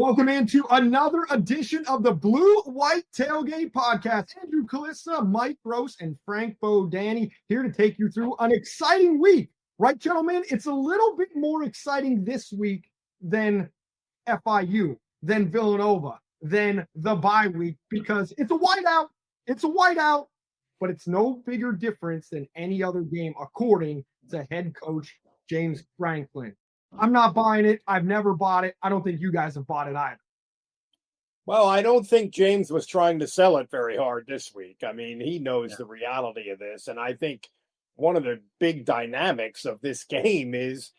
Welcome into another edition of the BlueWhite Tailgate Pawcast. Andrew Calista, Mike Gross, and Frank Bodani here to take you through an exciting week. Right, gentlemen? It's a little bit more exciting this week than FIU, than Villanova, than the bye week, because it's a whiteout. It's a whiteout, but it's no bigger difference than any other game, according to head coach James Franklin. I'm not buying it. I've never bought it. I don't think you guys have bought it either. Well, I don't think James was trying to sell it very hard this week. I mean, he knows the reality of this. And I think one of the big dynamics of this game is,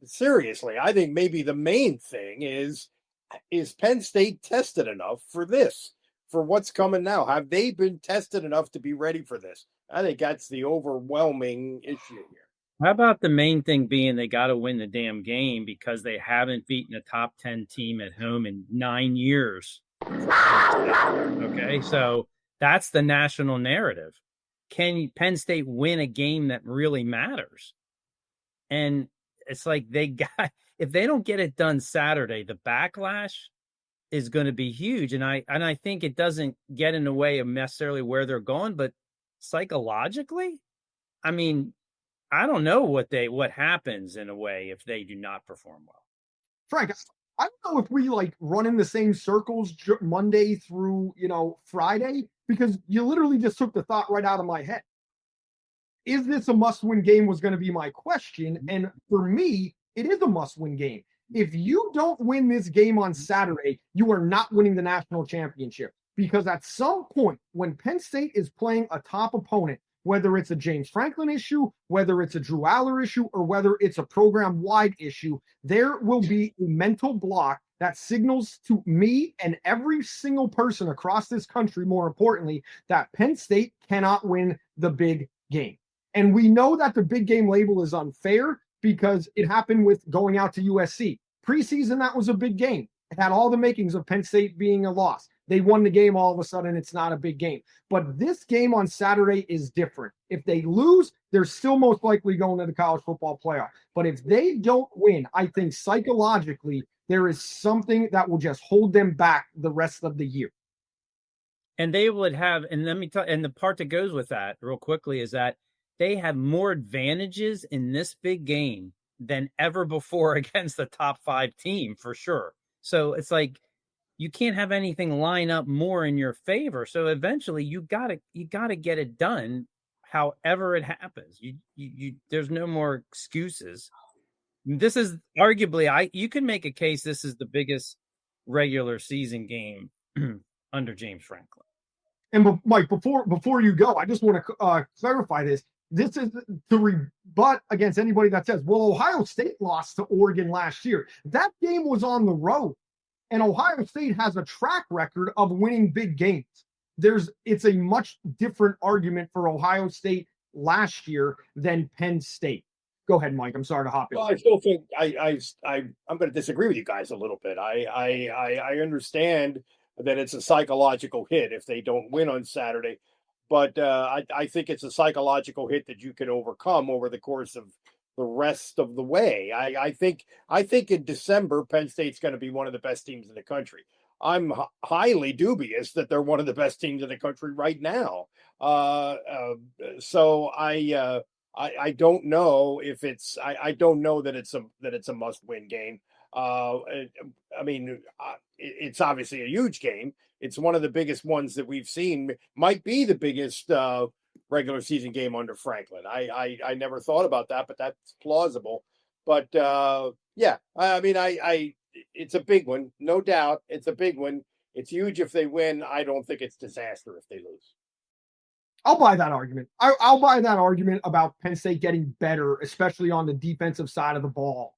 seriously, I think maybe the main thing is Penn State tested enough for this, for what's coming now? Have they been tested enough to be ready for this? I think that's the overwhelming issue here. How about the main thing being they got to win the damn game because they haven't beaten a top 10 team at home in 9 years? Okay, so that's the national narrative. Can Penn State win a game that really matters? And it's like if they don't get it done Saturday, the backlash is going to be huge. And I think it doesn't get in the way of necessarily where they're going, but psychologically, I mean, I don't know what happens in a way if they do not perform well. Frank, I don't know if we run in the same circles Monday through, Friday, because you literally just took the thought right out of my head. Is this a must-win game was going to be my question. And for me, it is a must-win game. If you don't win this game on Saturday, you are not winning the national championship, because at some point when Penn State is playing a top opponent, whether it's a James Franklin issue, whether it's a Drew Allar issue, or whether it's a program-wide issue, there will be a mental block that signals to me and every single person across this country, more importantly, that Penn State cannot win the big game. And we know that the big game label is unfair because it happened with going out to USC. Preseason, that was a big game. It had all the makings of Penn State being a loss. They won the game, all of a sudden it's not a big game. But this game on Saturday is different. If they lose, they're still most likely going to the college football playoff. But if they don't win, I think psychologically there is something that will just hold them back the rest of the year. And they would have, and let me tell, and the part that goes with that real quickly is that they have more advantages in this big game than ever before against the top 5 team, for sure. So it's like, you can't have anything line up more in your favor. So eventually you gotta get it done however it happens. You there's no more excuses. This is arguably, you can make a case this is the biggest regular season game under James Franklin. And Mike, before you go, I just want to clarify this. This is to rebut against anybody that says, well, Ohio State lost to Oregon last year. That game was on the road. And Ohio State has a track record of winning big games. It's a much different argument for Ohio State last year than Penn State. Go ahead, Mike. I'm sorry to hop in. Well, I still think I'm going to disagree with you guys a little bit. I understand that it's a psychological hit if they don't win on Saturday, but I think it's a psychological hit that you can overcome over the course of the rest of the way. I think in December, Penn State's going to be one of the best teams in the country. I'm highly dubious that they're one of the best teams in the country right now. So I don't know if it's. I don't know that it's a must-win game. I mean, it's obviously a huge game. It's one of the biggest ones that we've seen. Might be the biggest regular season game under Franklin. I never thought about that, but that's plausible. But yeah, I mean, it's a big one, no doubt. It's a big one. It's huge if they win. I don't think it's disaster if they lose. I'll buy that argument. I'll buy that argument about Penn State getting better, especially on the defensive side of the ball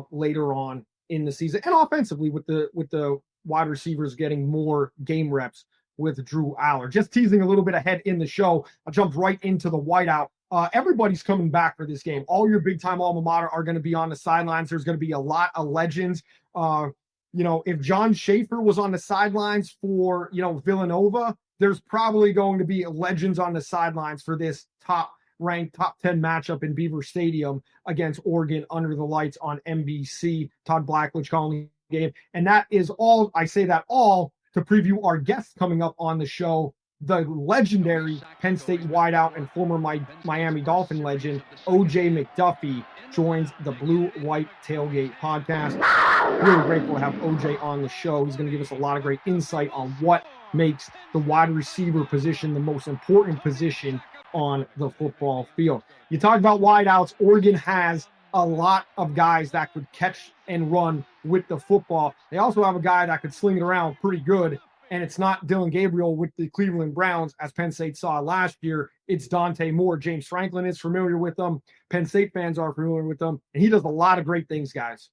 later on in the season, and offensively with the wide receivers getting more game reps with Drew Allar. Just teasing a little bit ahead in the show, I jumped right into the whiteout. Everybody's coming back for this game. All your big-time alma mater are going to be on the sidelines. There's going to be a lot of legends. If John Schaefer was on the sidelines for, Villanova, there's probably going to be legends on the sidelines for this top-ranked, top 10 matchup in Beaver Stadium against Oregon under the lights on NBC. Todd Blackledge calling game. And that is all. I say that all to preview our guests coming up on the show. The legendary Penn State wideout and former Miami Dolphin legend, O.J. McDuffie, joins the Blue-White Tailgate Podcast. Really grateful to have O.J. on the show. He's going to give us a lot of great insight on what makes the wide receiver position the most important position on the football field. You talk about wideouts. Oregon has a lot of guys that could catch and run with the football. They also have a guy that could sling it around pretty good. And it's not Dylan Gabriel with the Cleveland Browns, as Penn State saw last year. It's Dante Moore. James Franklin is familiar with them. Penn State fans are familiar with them. And he does a lot of great things, guys.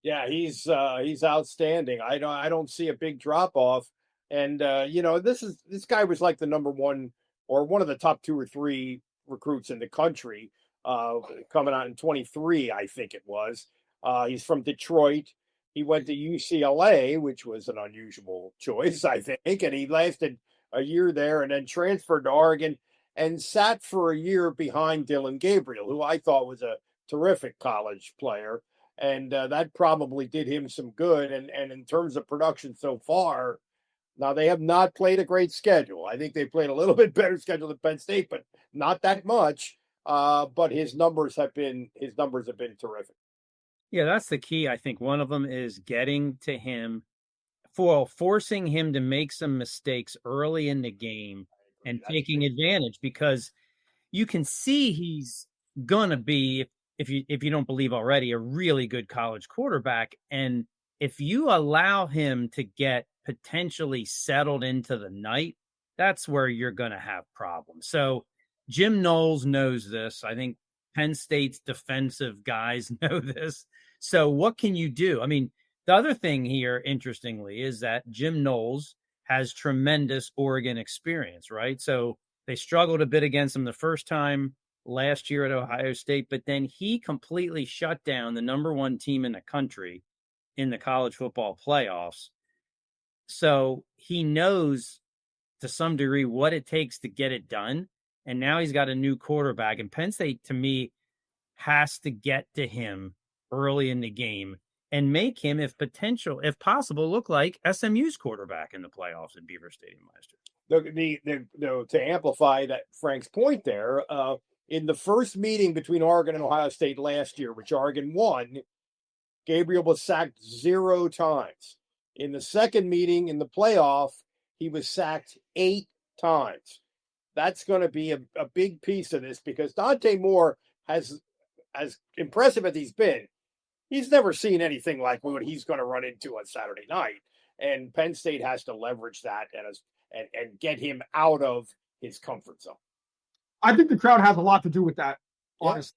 Yeah, he's outstanding. I don't see a big drop off. And this guy was like the number one or one of the top 2 or 3 recruits in the country coming out in 23, I think it was. He's from Detroit. He went to UCLA, which was an unusual choice, I think, and he lasted a year there and then transferred to Oregon and sat for a year behind Dylan Gabriel, who I thought was a terrific college player. And that probably did him some good. And in terms of production so far, now they have not played a great schedule. I think they played a little bit better schedule than Penn State, but not that much. But his numbers have been terrific. Yeah, that's the key. I think one of them is getting to him, forcing him to make some mistakes early in the game and taking advantage, because you can see he's gonna be, if you don't believe already, a really good college quarterback. And if you allow him to get potentially settled into the night, that's where you're gonna have problems. So Jim Knowles knows this. I think Penn State's defensive guys know this. So what can you do? I mean, the other thing here, interestingly, is that Jim Knowles has tremendous Oregon experience, right? So they struggled a bit against him the first time last year at Ohio State, but then he completely shut down the number 1 team in the country in the college football playoffs. So he knows to some degree what it takes to get it done. And now he's got a new quarterback. And Penn State, to me, has to get to him early in the game and make him, if possible, look like SMU's quarterback in the playoffs at Beaver Stadium last year. To amplify that Frank's point there, in the first meeting between Oregon and Ohio State last year, which Oregon won, Gabriel was sacked 0 times. In the second meeting in the playoff, he was sacked 8 times. That's going to be a big piece of this, because Dante Moore has, as impressive as he's been, he's never seen anything like what he's going to run into on Saturday night. And Penn State has to leverage that and get him out of his comfort zone. I think the crowd has a lot to do with that, honestly.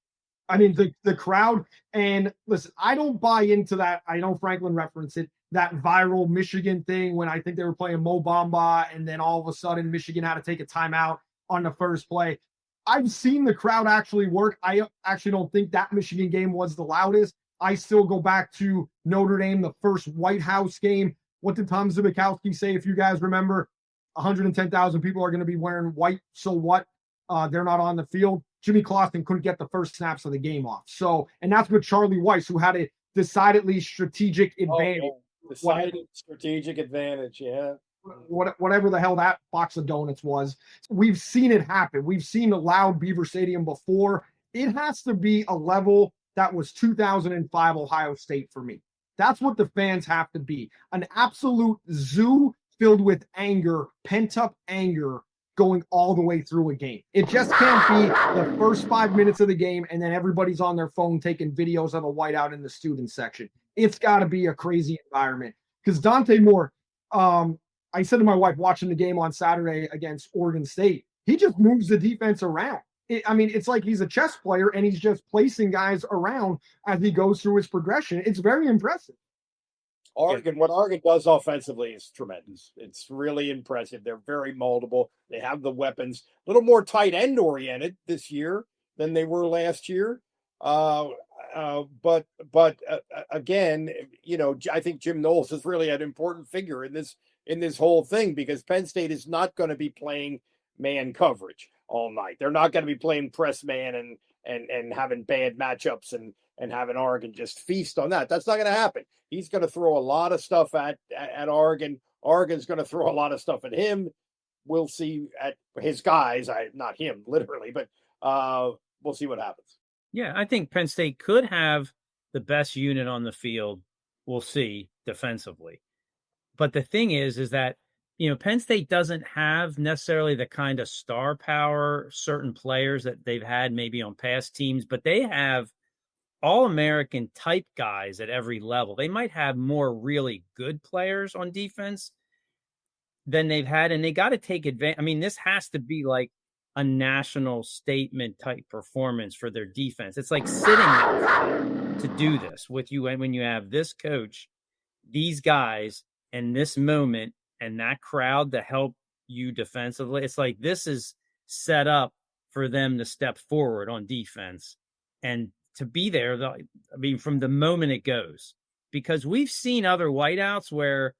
Yeah. I mean, the crowd, and listen, I don't buy into that. I know Franklin referenced it, that viral Michigan thing when I think they were playing Mo Bamba, and then all of a sudden Michigan had to take a timeout on the first play. I've seen the crowd actually work. I actually don't think that Michigan game was the loudest. I still go back to Notre Dame, the first White House game. What did Tom Zbikowski say, if you guys remember? 110,000 people are going to be wearing white, so what? They're not on the field. Jimmy Clausen couldn't get the first snaps of the game off. So, and that's with Charlie Weiss, who had a decidedly strategic advantage. Strategic advantage, yeah. Whatever the hell that box of donuts was. We've seen it happen. We've seen a loud Beaver Stadium before. It has to be a level that was 2005 Ohio State for me. That's what the fans have to be. An absolute zoo filled with anger, pent-up anger, going all the way through a game. It just can't be the first 5 minutes of the game and then everybody's on their phone taking videos of a whiteout in the student section. It's got to be a crazy environment. Because Dante Moore, I said to my wife watching the game on Saturday against Oregon State, he just moves the defense around. It's like he's a chess player and he's just placing guys around as he goes through his progression. It's very impressive. What Oregon does offensively is tremendous. It's really impressive. They're very moldable. They have the weapons, a little more tight end oriented this year than they were last year. But again, I think Jim Knowles is really an important figure in this whole thing, because Penn State is not going to be playing man coverage all night. They're not going to be playing press man and having bad matchups and having Oregon just feast on that. That's not going to happen. He's going to throw a lot of stuff at Oregon. Oregon's going to throw a lot of stuff at him. We'll see at his guys. Not him literally, but we'll see what happens. Yeah, I think Penn State could have the best unit on the field. We'll see defensively. But the thing is that, Penn State doesn't have necessarily the kind of star power, certain players that they've had maybe on past teams, but they have all-American type guys at every level. They might have more really good players on defense than they've had, and they got to take advantage. I mean, this has to be like a national statement type performance for their defense. It's like sitting there to do this with you when you have this coach, these guys, and this moment, and that crowd to help you defensively. It's like this is set up for them to step forward on defense and to be there. From the moment it goes, because we've seen other whiteouts where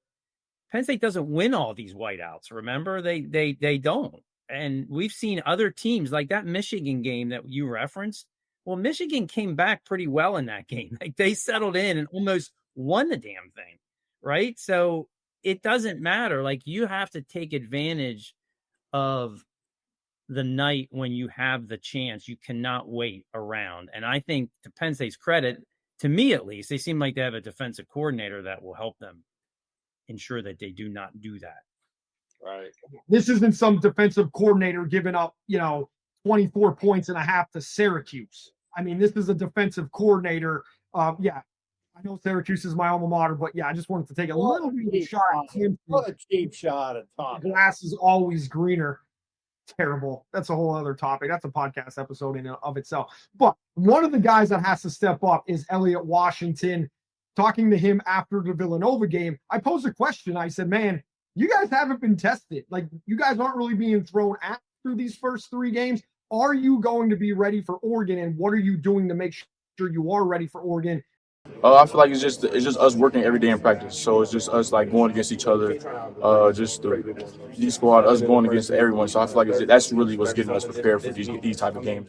Penn State doesn't win all these whiteouts. Remember, they don't. And we've seen other teams like that Michigan game that you referenced. Well, Michigan came back pretty well in that game. Like they settled in and almost won the damn thing. Right. So it doesn't matter. Like you have to take advantage of the night when you have the chance. You cannot wait around. And I think, to Penn State's credit, to me at least, they seem like they have a defensive coordinator that will help them ensure that they do not do that. Right. This isn't some defensive coordinator giving up, 24 points and a half to Syracuse. I mean, this is a defensive coordinator. I know Syracuse is my alma mater, but I just wanted to take a little bit of a shot at him. What a cheap shot at Tom. The grass is always greener. Terrible. That's a whole other topic. That's a podcast episode in and of itself. But one of the guys that has to step up is Elliot Washington. Talking to him after the Villanova game, I posed a question. I said, man, you guys haven't been tested. Like, you guys aren't really being thrown at through these first 3 games. Are you going to be ready for Oregon? And what are you doing to make sure you are ready for Oregon? I feel like it's just us working every day in practice. So it's just us like going against each other, just the D squad, us going against everyone. So I feel like that's really what's getting us prepared for these type of games.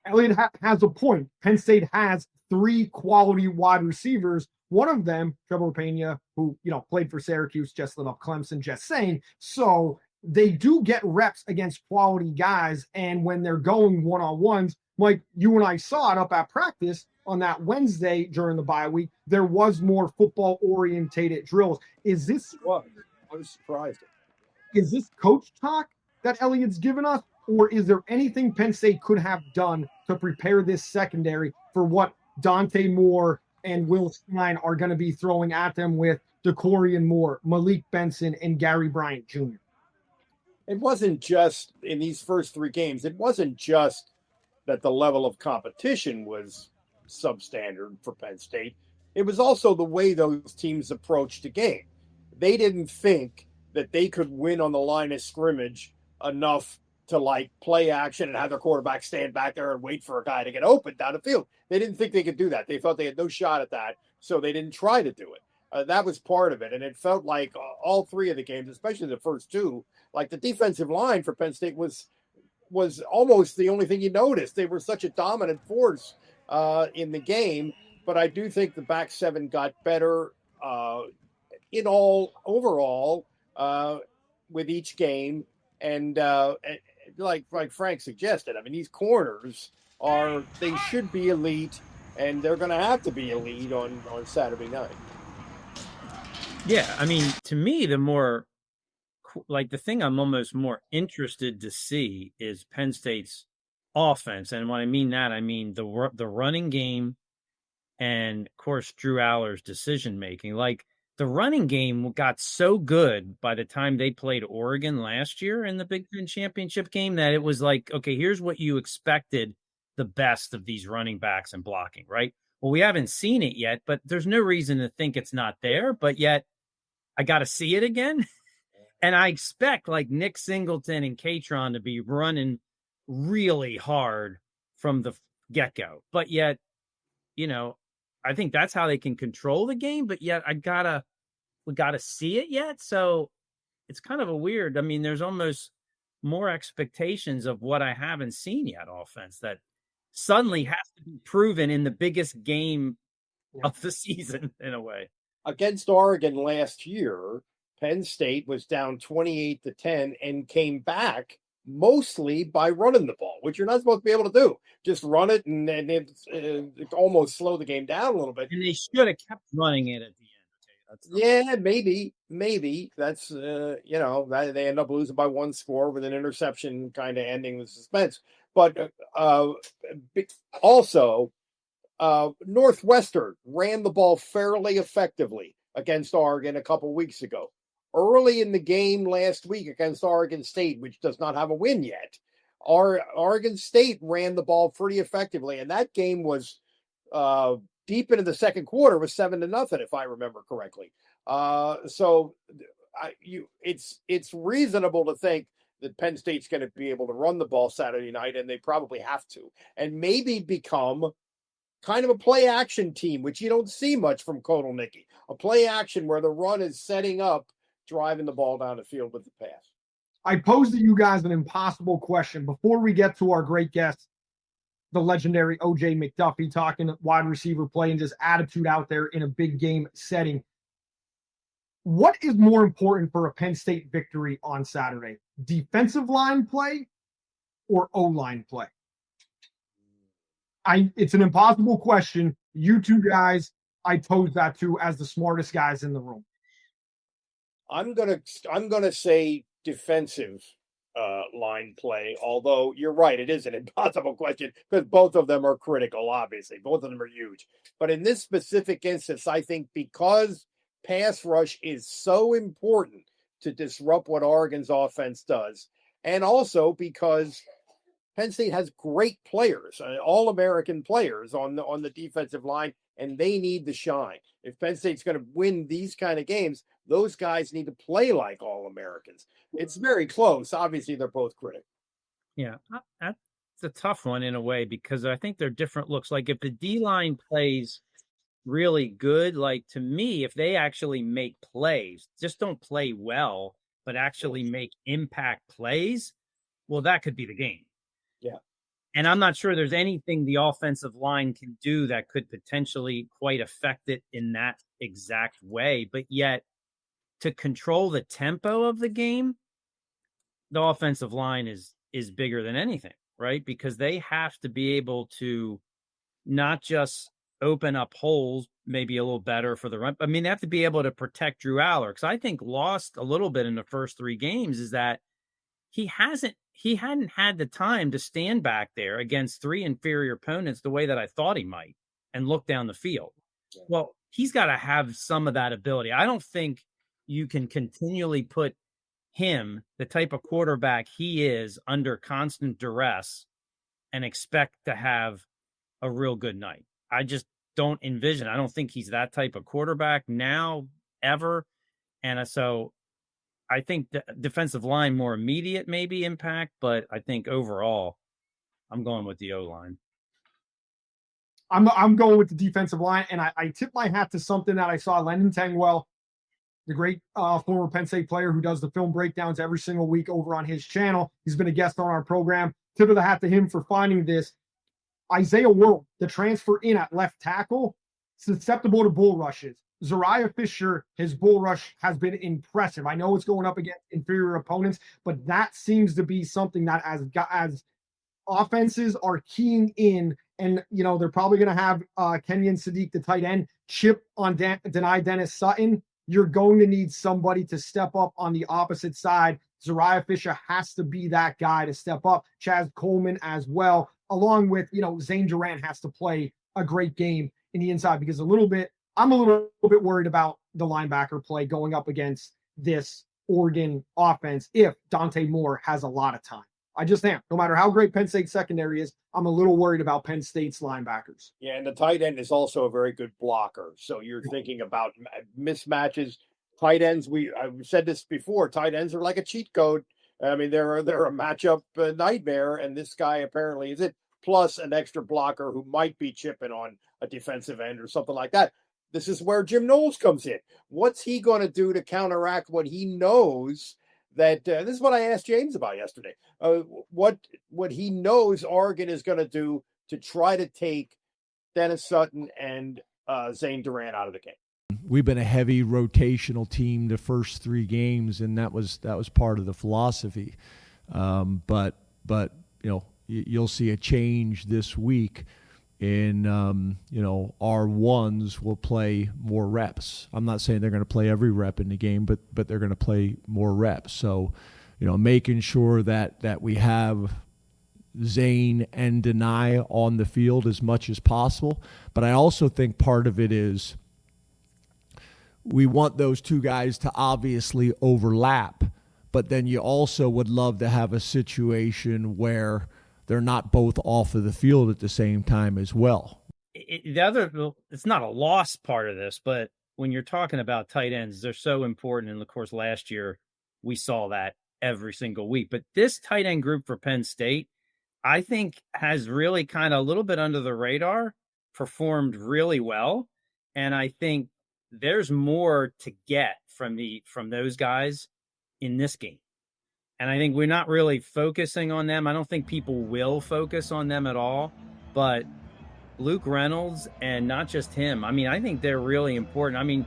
Elliot has a point. Penn State has 3 quality wide receivers. One of them, Trevor Pena, who played for Syracuse, just lit up Clemson. Just saying. So they do get reps against quality guys, and when they're going one-on-ones, like you and I saw it up at practice on that Wednesday during the bye week, there was more football-orientated drills. I was surprised. Is this coach talk that Elliott's given us, or is there anything Penn State could have done to prepare this secondary for what Dante Moore and Will Stein are going to be throwing at them with DeCorian Moore, Malik Benson, and Gary Bryant Jr.? It wasn't just in these first 3 games. It wasn't just that the level of competition was substandard for Penn State. It was also the way those teams approached the game. They didn't think that they could win on the line of scrimmage enough to play action and have their quarterback stand back there and wait for a guy to get open down the field. They didn't think they could do that. They felt they had no shot at that, so they didn't try to do it. That was part of it, and it felt like all 3 of the games, especially the first 2, like the defensive line for Penn State was almost the only thing you noticed. They were such a dominant force in the game, but I do think the back 7 got better overall with each game, and like Frank suggested, I mean, these corners they should be elite, and they're going to have to be elite on Saturday night. Yeah, I mean, to me, the thing I'm almost more interested to see is Penn State's offense. And when I mean that, I mean the running game and, of course, Drew Allar's decision-making. Like, the running game got so good by the time they played Oregon last year in the Big Ten championship game that it was like, okay, here's what you expected the best of these running backs and blocking, right? Well, we haven't seen it yet, but there's no reason to think it's not there. But yet, I got to see it again. And I expect Nick Singleton and Katron to be running really hard from the get-go. But yet, I think that's how they can control the game. But yet we gotta see it yet. So it's kind of a weird. I mean, there's almost more expectations of what I haven't seen yet offense that suddenly has to be proven in the biggest game of the season in a way. Against Oregon last year, Penn State was down 28-10 and came back mostly by running the ball, which you're not supposed to be able to do. Just run it and it almost slow the game down a little bit. And they should have kept running it at the end. Yeah, maybe that's they end up losing by one score with an interception, kind of ending the suspense. But also, Northwestern ran the ball fairly effectively against Oregon a couple weeks ago. Early in the game last week against Oregon State, which does not have a win yet, Oregon State ran the ball pretty effectively, and that game was deep into the second quarter was 7-0, if I remember correctly. It's reasonable to think that Penn State's going to be able to run the ball Saturday night, and they probably have to, and maybe become kind of a play action team, which you don't see much from Kotelnicki. A play action where the run is setting up, driving the ball down the field with the pass. I posed to you guys an impossible question before we get to our great guest, the legendary O.J. McDuffie, talking wide receiver play and just attitude out there in a big game setting. What is more important for a Penn State victory on Saturday? Defensive line play or O-line play? It's an impossible question. You two guys, I posed that to as the smartest guys in the room. I'm gonna say defensive line play, although you're right, it is an impossible question because both of them are critical, obviously. Both of them are huge. But in this specific instance, I think because pass rush is so important to disrupt what Oregon's offense does, and also because Penn State has great players, all-American players on the defensive line, and they need to shine. If Penn State's going to win these kind of games, those guys need to play like all-Americans. It's very close. Obviously, they're both critical. Yeah, that's a tough one in a way because I think they're different looks. Like if the D-line plays really good, like to me, if they actually make plays, just don't play well, but actually make impact plays, well, that could be the game. Yeah. And I'm not sure there's anything the offensive line can do that could potentially quite affect it in that exact way. But yet, to control the tempo of the game, the offensive line is bigger than anything, right? Because they have to be able to not just open up holes, maybe a little better for the run. I mean, they have to be able to protect Drew Allar, because I think lost a little bit in the first 3 games is that he hadn't had the time to stand back there against 3 inferior opponents the way that I thought he might and look down the field. Well, he's got to have some of that ability. I don't think you can continually put him, the type of quarterback he is, under constant duress and expect to have a real good night. I just don't envision. I don't think he's that type of quarterback now, ever. And so I think the defensive line more immediate maybe impact, but I think overall I'm going with the O-line. I'm going with the defensive line, and I tip my hat to something that I saw Lennon Tangwell, the great former Penn State player who does the film breakdowns every single week over on his channel. He's been a guest on our program. Tip of the hat to him for finding this. Isaiah World, the transfer in at left tackle, susceptible to bull rushes. Zariah Fisher, his bull rush has been impressive. I know it's going up against inferior opponents, but that seems to be something that as offenses are keying in, and they're probably going to have Kenyon Sadiq, the tight end, chip on Dani-Dennis-Sutton. You're going to need somebody to step up on the opposite side. Zariah Fisher has to be that guy to step up. Chaz Coleman as well, along with, Zane Durant has to play a great game in the inside, because I'm a little bit worried about the linebacker play going up against this Oregon offense if Dante Moore has a lot of time. I just am. No matter how great Penn State's secondary is, I'm a little worried about Penn State's linebackers. Yeah, and the tight end is also a very good blocker. So you're thinking about mismatches. Tight ends, I've said this before, tight ends are like a cheat code. I mean, they're a matchup nightmare, and this guy apparently is it, plus an extra blocker who might be chipping on a defensive end or something like that. This is where Jin Knowles comes in. What's he going to do to counteract what he knows that this is what I asked James about yesterday. What he knows Oregon is going to do to try to take Dennis-Sutton and Zane Durant out of the game. We've been a heavy rotational team the first 3 games, and that was part of the philosophy. But you'll see a change this week in our ones will play more reps. I'm not saying they're going to play every rep in the game, but they're going to play more reps. So, making sure that we have Zane and Dani on the field as much as possible. But I also think part of it is we want those 2 guys to obviously overlap, but then you also would love to have a situation where they're not both off of the field at the same time as well. It's not a loss part of this, but when you're talking about tight ends, they're so important. And of course, last year we saw that every single week. But this tight end group for Penn State, I think, has really kind of a little bit under the radar, performed really well. And I think there's more to get from those guys in this game. And I think we're not really focusing on them. I don't think people will focus on them at all. But Luke Reynolds, and not just him, I think they're really important.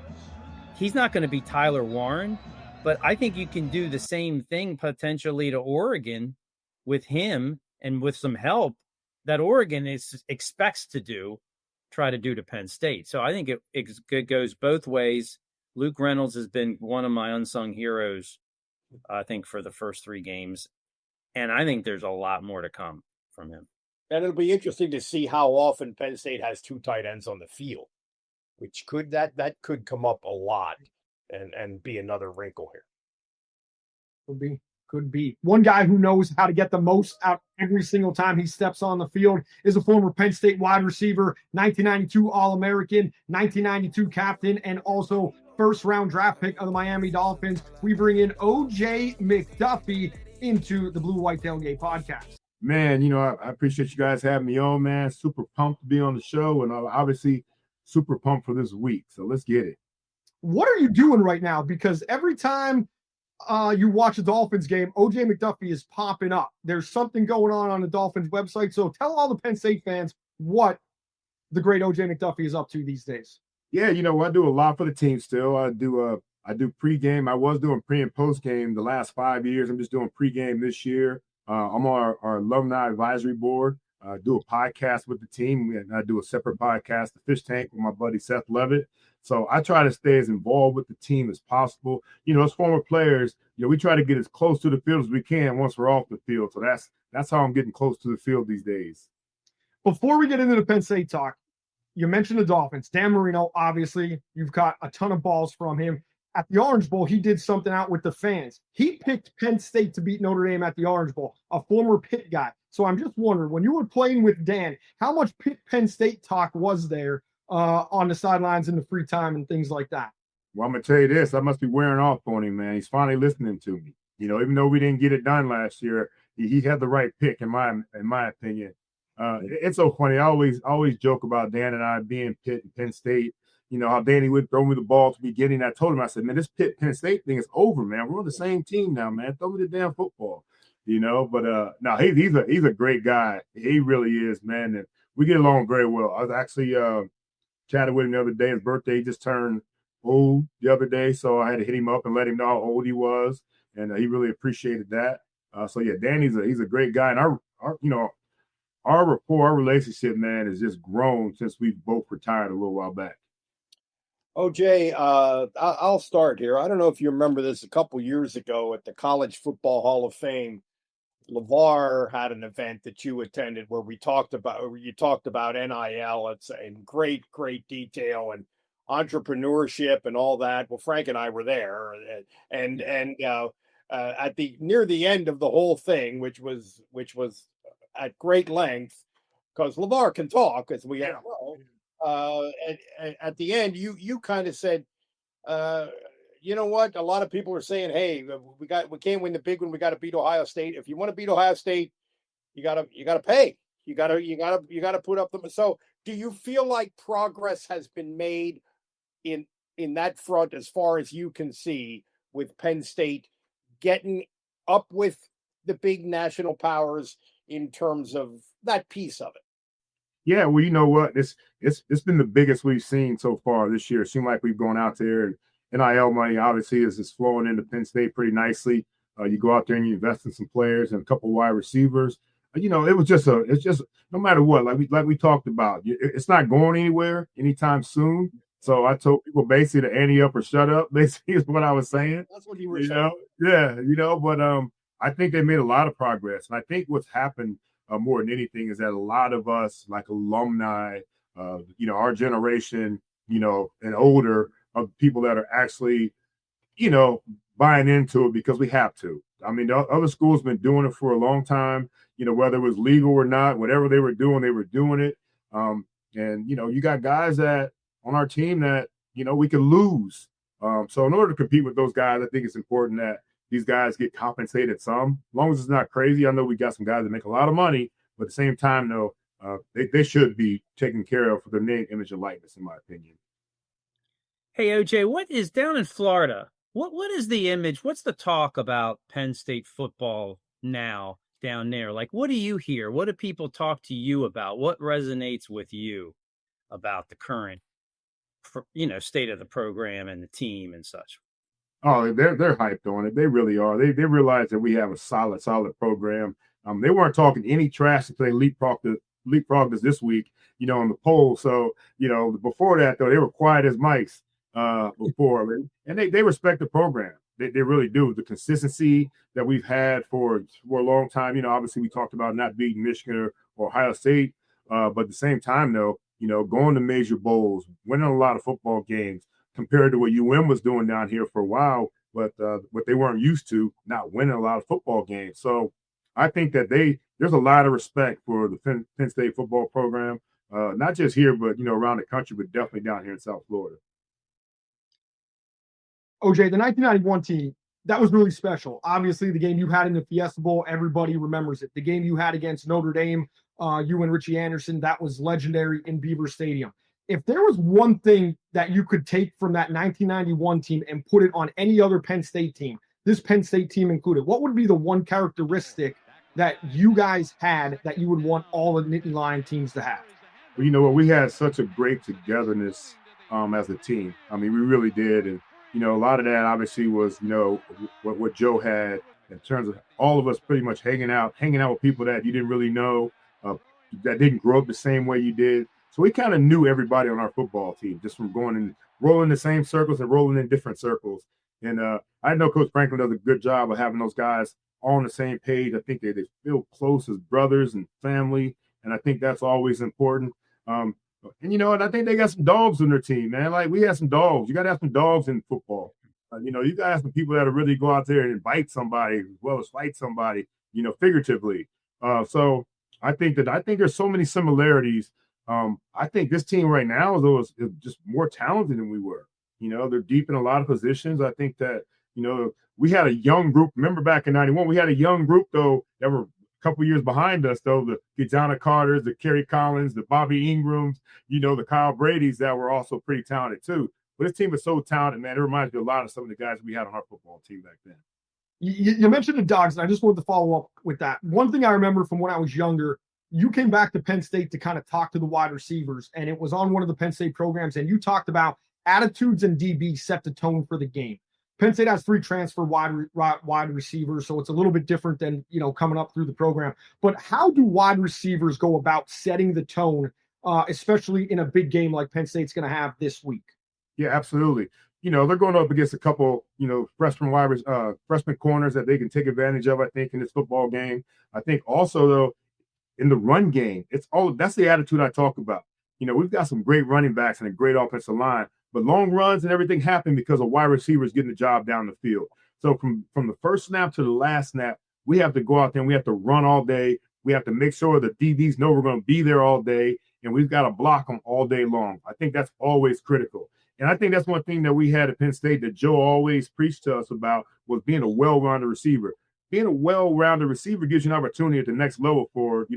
He's not going to be Tyler Warren, but I think you can do the same thing potentially to Oregon with him and with some help that Oregon expects to try to do to Penn State. So I think it goes both ways. Luke Reynolds has been one of my unsung heroes, I think, for the first 3 games. And I think there's a lot more to come from him. And it'll be interesting to see how often Penn State has 2 tight ends on the field, which could come up a lot and be another wrinkle here. Could be. One guy who knows how to get the most out every single time he steps on the field is a former Penn State wide receiver, 1992 All-American, 1992 captain, and also first-round draft pick of the Miami Dolphins. We bring in O.J. McDuffie into the BlueWhite Tailgate Pawcast. Man, I appreciate you guys having me on, man. Super pumped to be on the show, and obviously super pumped for this week. So let's get it. What are you doing right now? Because every time you watch a Dolphins game, O.J. McDuffie is popping up. There's something going on the Dolphins website. So tell all the Penn State fans what the great O.J. McDuffie is up to these days. Yeah, I do a lot for the team still. I do pregame. I was doing pre and post game the last 5 years. I'm just doing pregame this year. I'm on our alumni advisory board. I do a podcast with the team. I do a separate podcast, The Fish Tank, with my buddy Seth Levitt. So I try to stay as involved with the team as possible. As former players, we try to get as close to the field as we can once we're off the field. So that's how I'm getting close to the field these days. Before we get into the Penn State talk, you mentioned the Dolphins. Dan Marino, obviously, you've got a ton of balls from him. At the Orange Bowl, he did something out with the fans. He picked Penn State to beat Notre Dame at the Orange Bowl, a former Pitt guy. So I'm just wondering, when you were playing with Dan, how much Penn State talk was there on the sidelines in the free time and things like that? Well, I'm going to tell you this. I must be wearing off on him, man. He's finally listening to me. Even though we didn't get it done last year, he had the right pick, in my opinion. It's so funny. I always joke about Dan and I being Pitt and Penn State. How Danny would throw me the ball to the beginning. I told him, I said, man, this Pitt Penn State thing is over, man. We're on the same team now, man. Throw me the damn football, But no, he's a great guy. He really is, man. And we get along very well. I was actually chatted with him the other day. His birthday, he just turned old the other day, so I had to hit him up and let him know how old he was, and he really appreciated that. So yeah, Danny's he's a great guy, and our rapport, our relationship, man, has just grown since we both retired a little while back. OJ, I'll start here. I don't know if you remember this a couple years ago at the College Football Hall of Fame. LeVar had an event that you attended where you talked about NIL. It's in great detail and entrepreneurship and all that. Well, Frank and I were there, and at near the end of the whole thing, which was at great length, because LeVar can talk, as we know. At the end, you kind of said, you know what? A lot of people are saying, "Hey, we can't win the big one. We got to beat Ohio State. If you want to beat Ohio State, you gotta pay. You gotta put up the." So, do you feel like progress has been made in that front, as far as you can see, with Penn State getting up with the big national powers in terms of that piece of it? Yeah, well, you know what? It's been the biggest we've seen so far this year. It seemed like we've gone out there, and NIL money obviously is flowing into Penn State pretty nicely. You go out there and you invest in some players and a couple wide receivers. It's just no matter what, like we talked about, it's not going anywhere anytime soon. So I told people basically to ante up or shut up. Basically, is what I was saying. That's what you were saying. Yeah, but I think they made a lot of progress, and I think what's happened more than anything is that a lot of us, like alumni, our generation, and older, of people that are actually, buying into it because we have to. I mean, the other schools been doing it for a long time, whether it was legal or not, whatever they were doing it. And you got guys that on our team that, we could lose. So in order to compete with those guys, I think it's important that these guys get compensated some, as long as it's not crazy. I know we got some guys that make a lot of money, but at the same time, though, they should be taken care of for their name, image, and likeness, in my opinion. Hey, OJ, what is down in Florida? What is the image? What's the talk about Penn State football now down there? Like, what do you hear? What do people talk to you about? What resonates with you about the current, state of the program and the team and such? Oh, they're hyped on it. They really are. They realize that we have a solid program. They weren't talking any trash until they leapfrogged us this week, on the poll. So, before that, though, they were quiet as mice before. And they respect the program. They really do. The consistency that we've had for a long time, obviously we talked about not beating Michigan or Ohio State. But at the same time, though, going to major bowls, winning a lot of football games, compared to what UM was doing down here for a while, but what they weren't used to, not winning a lot of football games. So I think that there's a lot of respect for the Penn State football program, not just here, but, around the country, but definitely down here in South Florida. OJ, the 1991 team, that was really special. Obviously, the game you had in the Fiesta Bowl, everybody remembers it. The game you had against Notre Dame, you and Richie Anderson, that was legendary in Beaver Stadium. If there was one thing that you could take from that 1991 team and put it on any other Penn State team, this Penn State team included, what would be the one characteristic that you guys had that you would want all the Nittany Lion teams to have? Well, you know what? We had such a great togetherness as a team. I mean, we really did. And, a lot of that obviously was, what Joe had in terms of all of us pretty much hanging out with people that you didn't really know, that didn't grow up the same way you did. So we kind of knew everybody on our football team just from going and rolling the same circles and rolling in different circles. And I know Coach Franklin does a good job of having those guys all on the same page. I think they feel close as brothers and family, and I think that's always important. And I think they got some dogs on their team, man. Like, we have some dogs. You got to have some dogs in football. You got to have some people that really go out there and bite somebody as well as fight somebody, figuratively. So I think there's so many similarities. I think this team right now is just more talented than we were. They're deep in a lot of positions. I think that, we had a young group. Remember back in 91, we had a young group, though, that were a couple years behind us, though, the Gidana Carters, the Kerry Collins, the Bobby Ingrams, the Kyle Brady's that were also pretty talented, too. But this team is so talented, man. It reminds me a lot of some of the guys we had on our football team back then. You mentioned the dogs, and I just wanted to follow up with that. One thing I remember from when I was younger, you came back to Penn State to kind of talk to the wide receivers, and it was on one of the Penn State programs, and you talked about attitudes and DB set the tone for the game. Penn State has 3 transfer wide receivers, so it's a little bit different than, coming up through the program. But how do wide receivers go about setting the tone, especially in a big game like Penn State's going to have this week? Yeah, absolutely. They're going up against a couple, freshman corners that they can take advantage of, I think, in this football game. I think also, though, in the run game, that's the attitude I talk about. We've got some great running backs and a great offensive line, but long runs and everything happen because of wide receivers getting the job down the field. So from the first snap to the last snap, we have to go out there and we have to run all day. We have to make sure the DBs know we're going to be there all day, and we've got to block them all day long. I think that's always critical. And I think that's one thing that we had at Penn State that Joe always preached to us about was being a well-rounded receiver. Being a well-rounded receiver gives you an opportunity at the next level for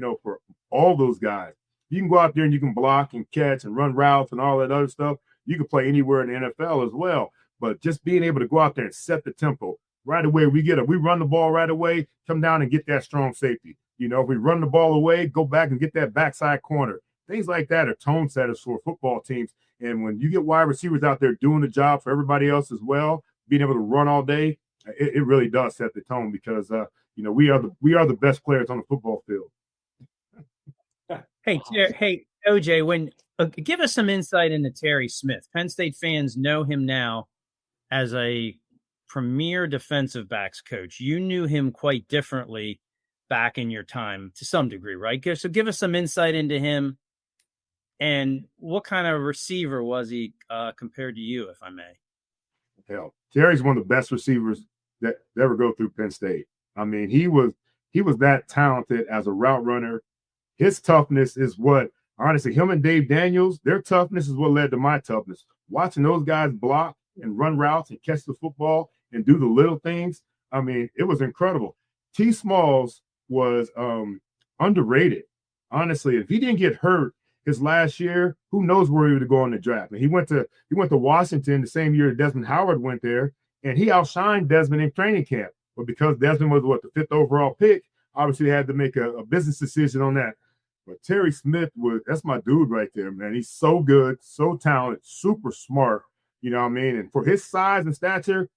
all those guys. You can go out there and you can block and catch and run routes and all that other stuff. You can play anywhere in the NFL as well. But just being able to go out there and set the tempo right away, we run the ball right away, come down and get that strong safety. If we run the ball away, go back and get that backside corner. things like that are tone setters for football teams. And when you get wide receivers out there doing the job for everybody else as well, being able to run all day, it really does set the tone because we are the best players on the football field. Hey, OJ, when give us some insight into Terry Smith. Penn State fans know him now as a premier defensive backs coach. You knew him quite differently back in your time to some degree, right? So give us some insight into him and what kind of receiver was he compared to you, if I may? Hell, Terry's one of the best receivers that ever go through Penn State. I mean, he was that talented as a route runner. His toughness is what, honestly, him and Dave Daniels, their toughness is what led to my toughness. Watching those guys block and run routes and catch the football and do the little things, I mean, it was incredible. T. Smalls was underrated, honestly. If he didn't get hurt his last year, who knows where he would go in the draft? And he went to Washington the same year Desmond Howard went there, and he outshined Desmond in training camp. But because Desmond was the 5th overall pick, obviously they had to make a business decision on that. But Terry Smith that's my dude right there, man. He's so good, so talented, super smart. You know what I mean? And for his size and stature,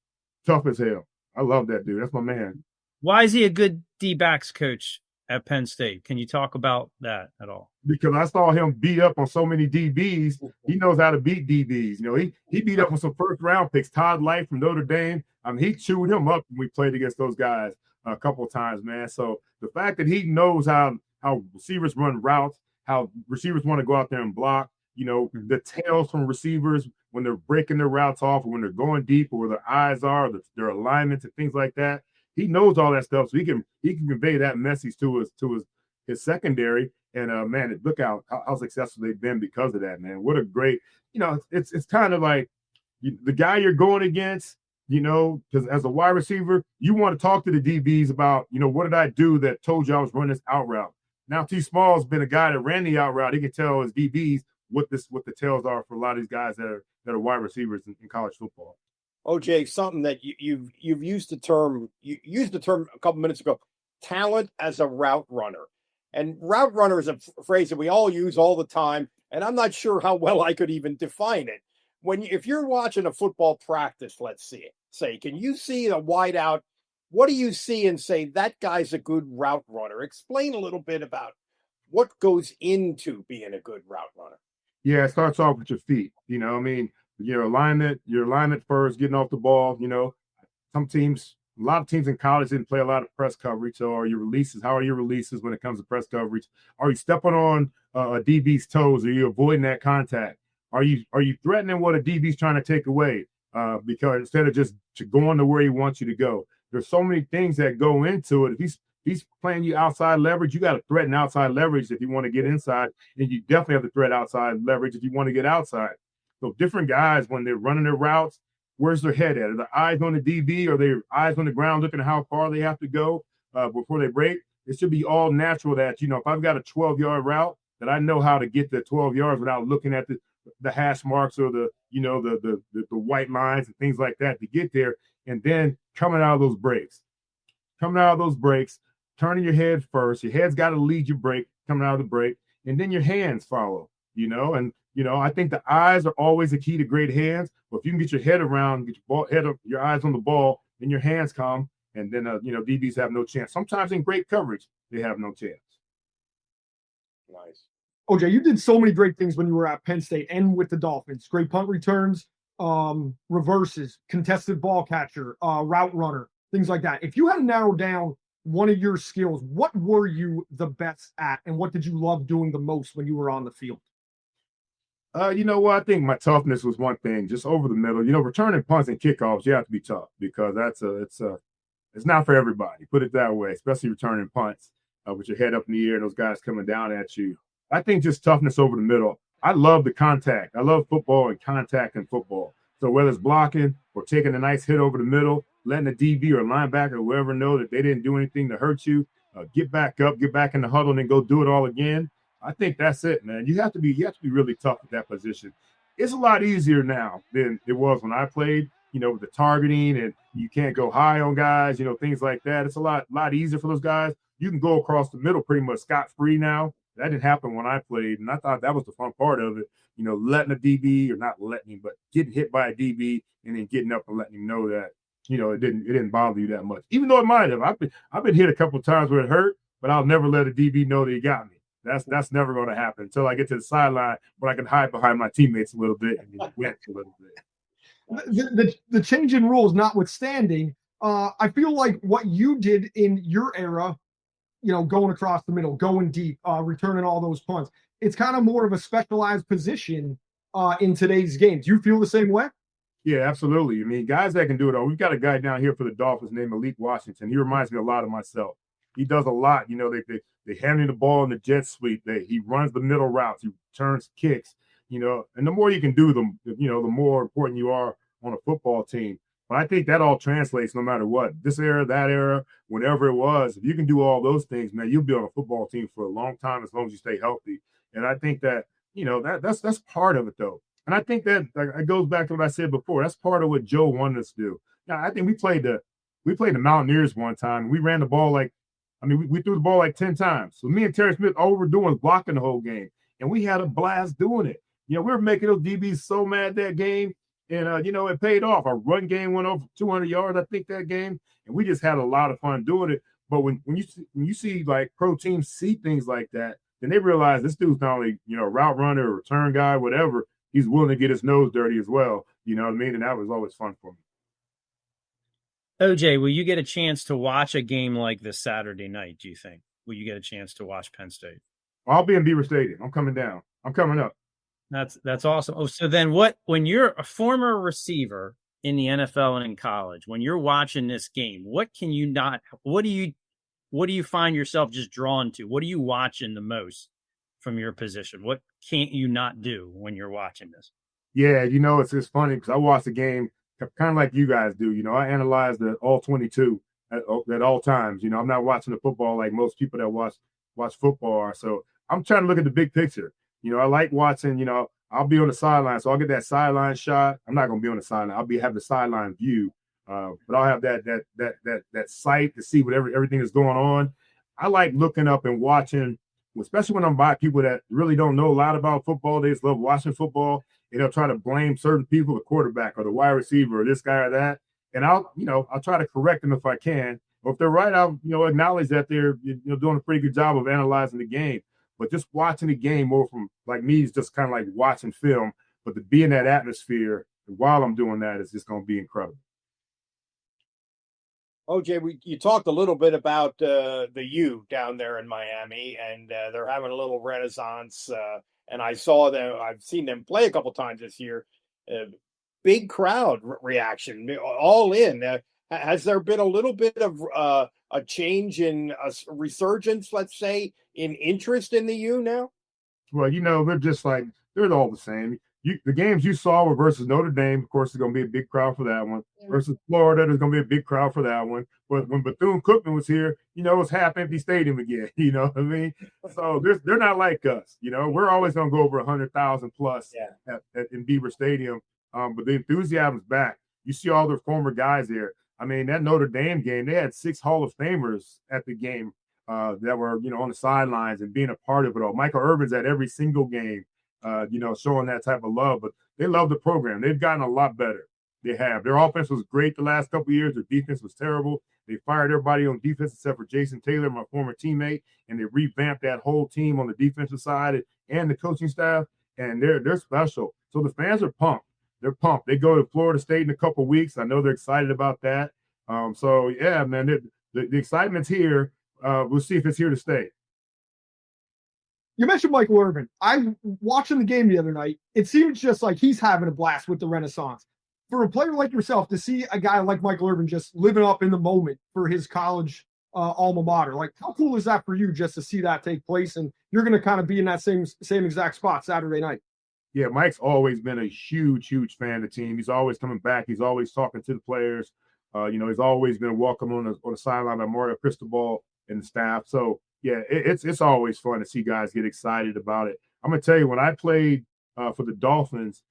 tough as hell. I love that dude. That's my man. Why is he a good D-backs coach at Penn State? Can you talk about that at all? Because I saw him beat up on so many DBs. He knows how to beat DBs. You know, he beat up on some first-round picks. Todd Light from Notre Dame. I mean, he chewed him up when we played against those guys a couple of times, man. So the fact that he knows how receivers run routes, how receivers want to go out there and block, the tails from receivers when they're breaking their routes off or when they're going deep or where their eyes are, their alignments and things like that. He knows all that stuff, so he can convey that message to his secondary. And man, look how successful they've been because of that, man. What a great, it's kind of like the guy you're going against. Because as a wide receiver, you want to talk to the DBs about, what did I do that told you I was running this out route? Now, T. Small's been a guy that ran the out route. He can tell his DBs what the tells are for a lot of these guys that are wide receivers in college football. OJ, something that you've used the term a couple minutes ago, talent as a route runner. And route runner is a phrase that we all use all the time, and I'm not sure how well I could even define it. If you're watching a football practice, let's say, can you see a wideout? What do you see and say that guy's a good route runner? Explain a little bit about what goes into being a good route runner. Yeah, it starts off with your feet. Your alignment first, getting off the ball. A lot of teams in college didn't play a lot of press coverage. So are your releases? How are your releases when it comes to press coverage? Are you stepping on a DB's toes? Are you avoiding that contact? Are you threatening what a DB's trying to take away? Because instead of just going to where he wants you to go, there's so many things that go into it. If he's playing you outside leverage, you got to threaten outside leverage if you want to get inside, and you definitely have to threat outside leverage if you want to get outside. So different guys, when they're running their routes, where's their head at? Are their eyes on the DB? Or their eyes on the ground looking at how far they have to go before they break? It should be all natural that, if I've got a 12-yard route, that I know how to get the 12 yards without looking at the hash marks or the white lines and things like that to get there. And then coming out of those breaks, turning your head first. Your head's got to lead your break, coming out of the break, and then your hands follow, I think the eyes are always the key to great hands. But if you can get your head around, get your eyes on the ball, then your hands come, and then DBs have no chance. Sometimes in great coverage, they have no chance. Nice. OJ, you did so many great things when you were at Penn State and with the Dolphins. Great punt returns, reverses, contested ball catcher, route runner, things like that. If you had to narrow down one of your skills, what were you the best at, and what did you love doing the most when you were on the field? You know what? I think my toughness was one thing, just over the middle. Returning punts and kickoffs, you have to be tough because it's not for everybody. Put it that way, especially returning punts with your head up in the air, those guys coming down at you. I think just toughness over the middle. I love the contact. I love football and contact in football. So whether it's blocking or taking a nice hit over the middle, letting the DB or linebacker or whoever know that they didn't do anything to hurt you, get back up, get back in the huddle, and then go do it all again. I think that's it, man. You have to be really tough at that position. It's a lot easier now than it was when I played, with the targeting, and you can't go high on guys, things like that. It's a lot easier for those guys. You can go across the middle pretty much scot-free now. That didn't happen when I played, and I thought that was the fun part of it. Letting a DB, or not letting him, but getting hit by a DB and then getting up and letting him know that it didn't bother you that much. Even though it might have. I've been hit a couple of times where it hurt, but I'll never let a DB know that he got me. That's never going to happen until I get to the sideline where I can hide behind my teammates a little bit and wet a little bit. The change in rules notwithstanding, I feel like what you did in your era, going across the middle, going deep, returning all those punts, it's kind of more of a specialized position in today's game. Do you feel the same way? Yeah, absolutely. I mean, guys that can do it all. We've got a guy down here for the Dolphins named Malik Washington. He reminds me a lot of myself. He does a lot. They hand him the ball in the jet sweep. He runs the middle routes. He turns kicks. And the more you can do them, the more important you are on a football team. But I think that all translates no matter what. This era, that era, whatever it was, if you can do all those things, man, you'll be on a football team for a long time as long as you stay healthy. And I think that, that's part of it, though. And I think that it goes back to what I said before. That's part of what Joe wanted us to do. Now, I think we played the Mountaineers one time. We ran the ball we threw the ball like 10 times. So me and Terry Smith, all we were doing was blocking the whole game. And we had a blast doing it. We were making those DBs so mad that game. And, it paid off. Our run game went over 200 yards, I think, that game. And we just had a lot of fun doing it. But when you see like pro teams see things like that, then they realize this dude's not only, a route runner or return guy, whatever, he's willing to get his nose dirty as well. You know what I mean? And that was always fun for me. OJ, will you get a chance to watch a game like this Saturday night, do you think? Will you get a chance to watch Penn State? I'll be in Beaver Stadium. I'm coming down. I'm coming up. That's awesome. Oh, so then when you're a former receiver in the NFL and in college, when you're watching this game, what do you find yourself just drawn to? What are you watching the most from your position? What can't you not do when you're watching this? Yeah, it's funny because I watch the game kind of like you guys do. I analyze the all 22 at all times. I'm not watching the football like most people that watch football are. So I'm trying to look at the big picture. I like watching, I'll be on the sideline, so I'll get that sideline shot. I'm not going to be on the sideline. I'll have the sideline view, but I'll have that sight to see what everything is going on. I like looking up and watching, especially when I'm by people that really don't know a lot about football. They just love watching football, and they'll try to blame certain people, the quarterback or the wide receiver or this guy or that. And I'll try to correct them if I can. Or if they're right, I'll, acknowledge that they're, doing a pretty good job of analyzing the game. But just watching the game more from, like me, is just kind of like watching film. But to be in that atmosphere while I'm doing that is just going to be incredible. OJ, you talked a little bit about the U down there in Miami, and they're having a little renaissance. And I've seen them play a couple times this year. Big crowd reaction, all in. Has there been a little bit of a change in a resurgence, let's say, in interest in the U now? Well, they're just like, they're all the same. The games you saw were versus Notre Dame, of course, there's going to be a big crowd for that one. Yeah. Versus Florida, there's going to be a big crowd for that one. But when Bethune-Cookman was here, it's half-empty stadium again. You know what I mean? So they're not like us. We're always going to go over 100,000 plus in Beaver Stadium. But the enthusiasm's back. You see all their former guys there. I mean, that Notre Dame game, they had 6 Hall of Famers at the game that were, on the sidelines and being a part of it all. Michael Irvin's at every single game, showing that type of love. But they love the program. They've gotten a lot better. They have. Their offense was great the last couple of years. Their defense was terrible. They fired everybody on defense except for Jason Taylor, my former teammate, and they revamped that whole team on the defensive side and the coaching staff, and they're special. So the fans are pumped. They're pumped. They go to Florida State in a couple of weeks. I know they're excited about that. So, yeah, man, the excitement's here. We'll see if it's here to stay. You mentioned Michael Irvin. I watching the game the other night. It seems just like he's having a blast with the Renaissance. For a player like yourself to see a guy like Michael Irvin just living up in the moment for his college alma mater, like how cool is that for you just to see that take place? And you're going to kind of be in that same exact spot Saturday night. Yeah, Mike's always been a huge fan of the team. He's always coming back. He's always talking to the players. He's always been welcome on the sideline by Mario Cristobal and the staff. So, yeah, it's always fun to see guys get excited about it. I'm going to tell you, when I played for the Dolphins,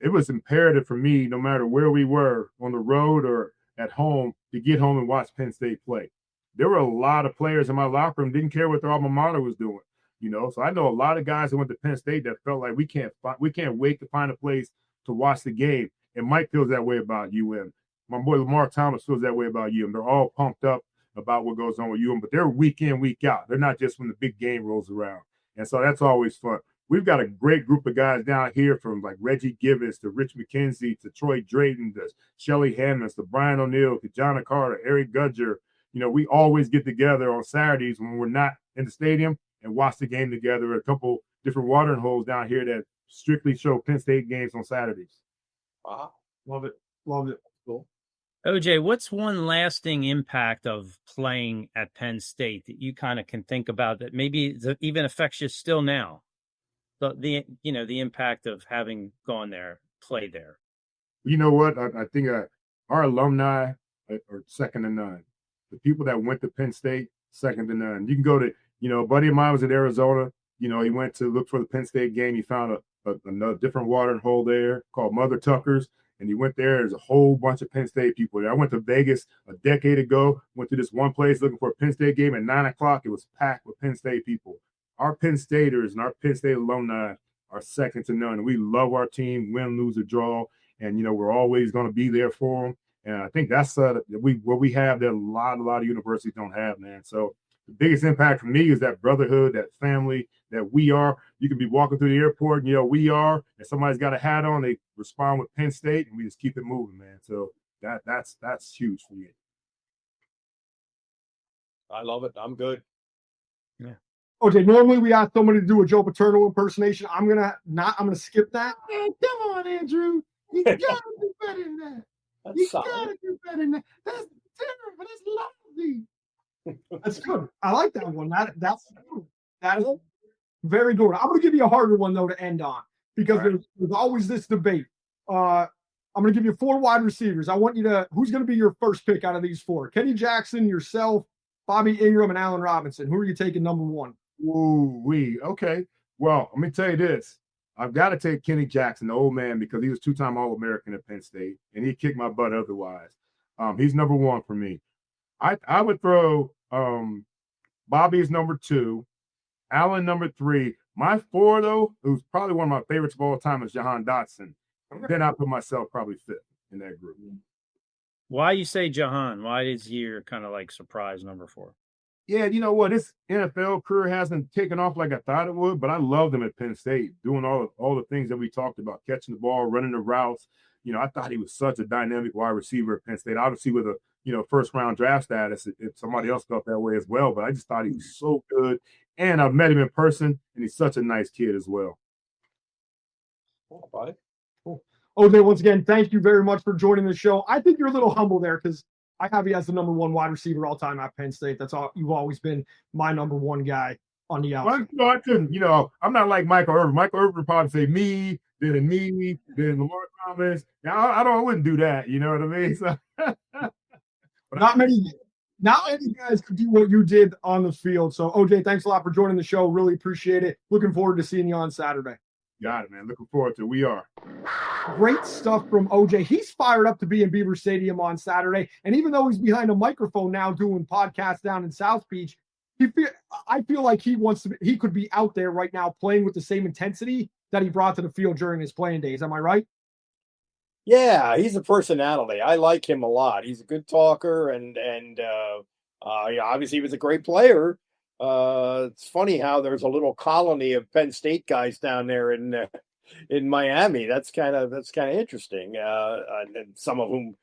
it was imperative for me, no matter where we were, on the road or at home, to get home and watch Penn State play. There were a lot of players in my locker room didn't care what their alma mater was doing. you know. So I know a lot of guys that went to Penn State that felt like we can't wait to find a place to watch the game. And Mike feels that way about UM. My boy Lamar Thomas feels that way about UM. They're all pumped up about what goes on with UM, but they're week in, week out. They're not just when the big game rolls around. And so that's always fun. We've got a great group of guys down here, from like Reggie Givens to Rich McKenzie to Troy Drayton to Shelly Hammonds to Brian O'Neill to John Carter, Eric Gudger. You know, we always get together on Saturdays when we're not in the stadium and watch the game together at a couple different watering holes down here that strictly show Penn State games on Saturdays. Wow. Love it. Love it. Cool. OJ, what's one lasting impact of playing at Penn State that you kind of can think about that maybe even affects you still now? The impact of having gone there, played there. You know what? I think our alumni are second to none. The people that went to Penn State, second to none. You can go to, a buddy of mine was in Arizona. He went to look for the Penn State game. He found another different watering hole there called Mother Tucker's. And he went there. There's a whole bunch of Penn State people there. I went to Vegas a decade ago, went to this one place looking for a Penn State game at 9 o'clock. It was packed with Penn State people. Our Penn Staters and our Penn State alumni are second to none. We love our team, win, lose, or draw. And, we're always going to be there for them. And I think that's what we have that a lot of universities don't have, man. So the biggest impact for me is that brotherhood, that family that we are. You can be walking through the airport and, we are, and somebody's got a hat on, they respond with Penn State, and we just keep it moving, man. So that's huge for me. I love it. I'm good. Yeah. Okay, normally we ask somebody to do a Joe Paterno impersonation. I'm gonna skip that. Man, come on, Andrew. You gotta do better than that. That's solid. Gotta do better than that. That's terrible. That's lousy. That's good. I like that one. That's very good. I'm gonna give you a harder one though to end on, because there's always this debate. I'm gonna give you 4 wide receivers. I want you to, who's gonna be your first pick out of these 4? Kenny Jackson, yourself, Bobby Ingram, and Allen Robinson. Who are you taking number 1? Ooh-wee. Okay. Well, let me tell you this. I've got to take Kenny Jackson, the old man, because he was 2-time All-American at Penn State, and he kicked my butt otherwise. He's number 1 for me. I would throw Bobby's number 2, Allen number 3. My 4, though, who's probably one of my favorites of all time, is Jahan Dotson. Then I put myself probably 5th in that group. Why you say Jahan? Why is your kind of like surprise number 4? Yeah, you know what? His NFL career hasn't taken off like I thought it would, but I loved him at Penn State, doing all the things that we talked about, catching the ball, running the routes. I thought he was such a dynamic wide receiver at Penn State, obviously with a, first-round draft status, if somebody else felt that way as well. But I just thought he was so good. And I've met him in person, and he's such a nice kid as well. Cool, buddy. Cool. OJ, once again, thank you very much for joining the show. I think you're a little humble there, because I have you as the number 1 wide receiver all time at Penn State. That's all. You've always been my number 1 guy on the outside. Well, I couldn't. I'm not like Michael Irvin. Michael Irvin would probably say me, then Lamar Thomas. I wouldn't do that. You know what I mean? So, not many guys could do what you did on the field. So, OJ, thanks a lot for joining the show. Really appreciate it. Looking forward to seeing you on Saturday. Got it, man. Looking forward to it. We are. Great stuff from OJ. He's fired up to be in Beaver Stadium on Saturday. And even though he's behind a microphone now doing podcasts down in South Beach, I feel like he could be out there right now playing with the same intensity that he brought to the field during his playing days. Am I right? Yeah, he's a personality. I like him a lot. He's a good talker, and obviously he was a great player. It's funny how there's a little colony of Penn State guys down there in Miami. That's kind of interesting. And some of whom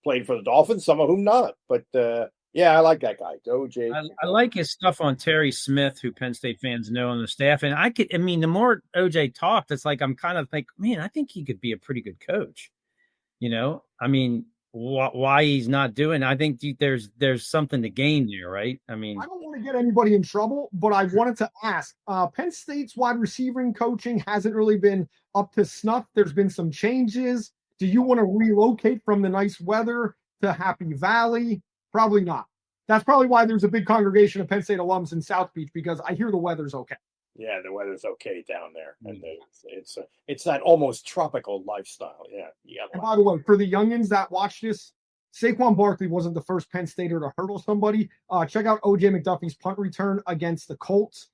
played for the Dolphins, some of whom not. But yeah, I like that guy, OJ. I like his stuff on Terry Smith, who Penn State fans know on the staff. And the more OJ talked, it's like I'm kind of like, man, I think he could be a pretty good coach. Why he's not doing? I think there's something to gain there, right? I don't want to get anybody in trouble, but I wanted to ask. Penn State's wide receiving coaching hasn't really been up to snuff. There's been some changes. Do you want to relocate from the nice weather to Happy Valley? Probably not. That's probably why there's a big congregation of Penn State alums in South Beach, because I hear the weather's okay. Yeah, the weather's okay down there, and it's that almost tropical lifestyle. Yeah. And by the way, for the youngins that watch this, Saquon Barkley wasn't the first Penn Stater to hurdle somebody. Check out O.J. McDuffie's punt return against the Colts.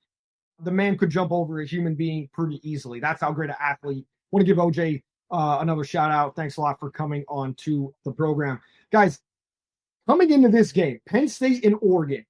the man could jump over a human being pretty easily. That's how great an athlete. Want to give OJ another shout out. Thanks a lot for coming on to the program. Guys, coming into this game, Penn State and Oregon.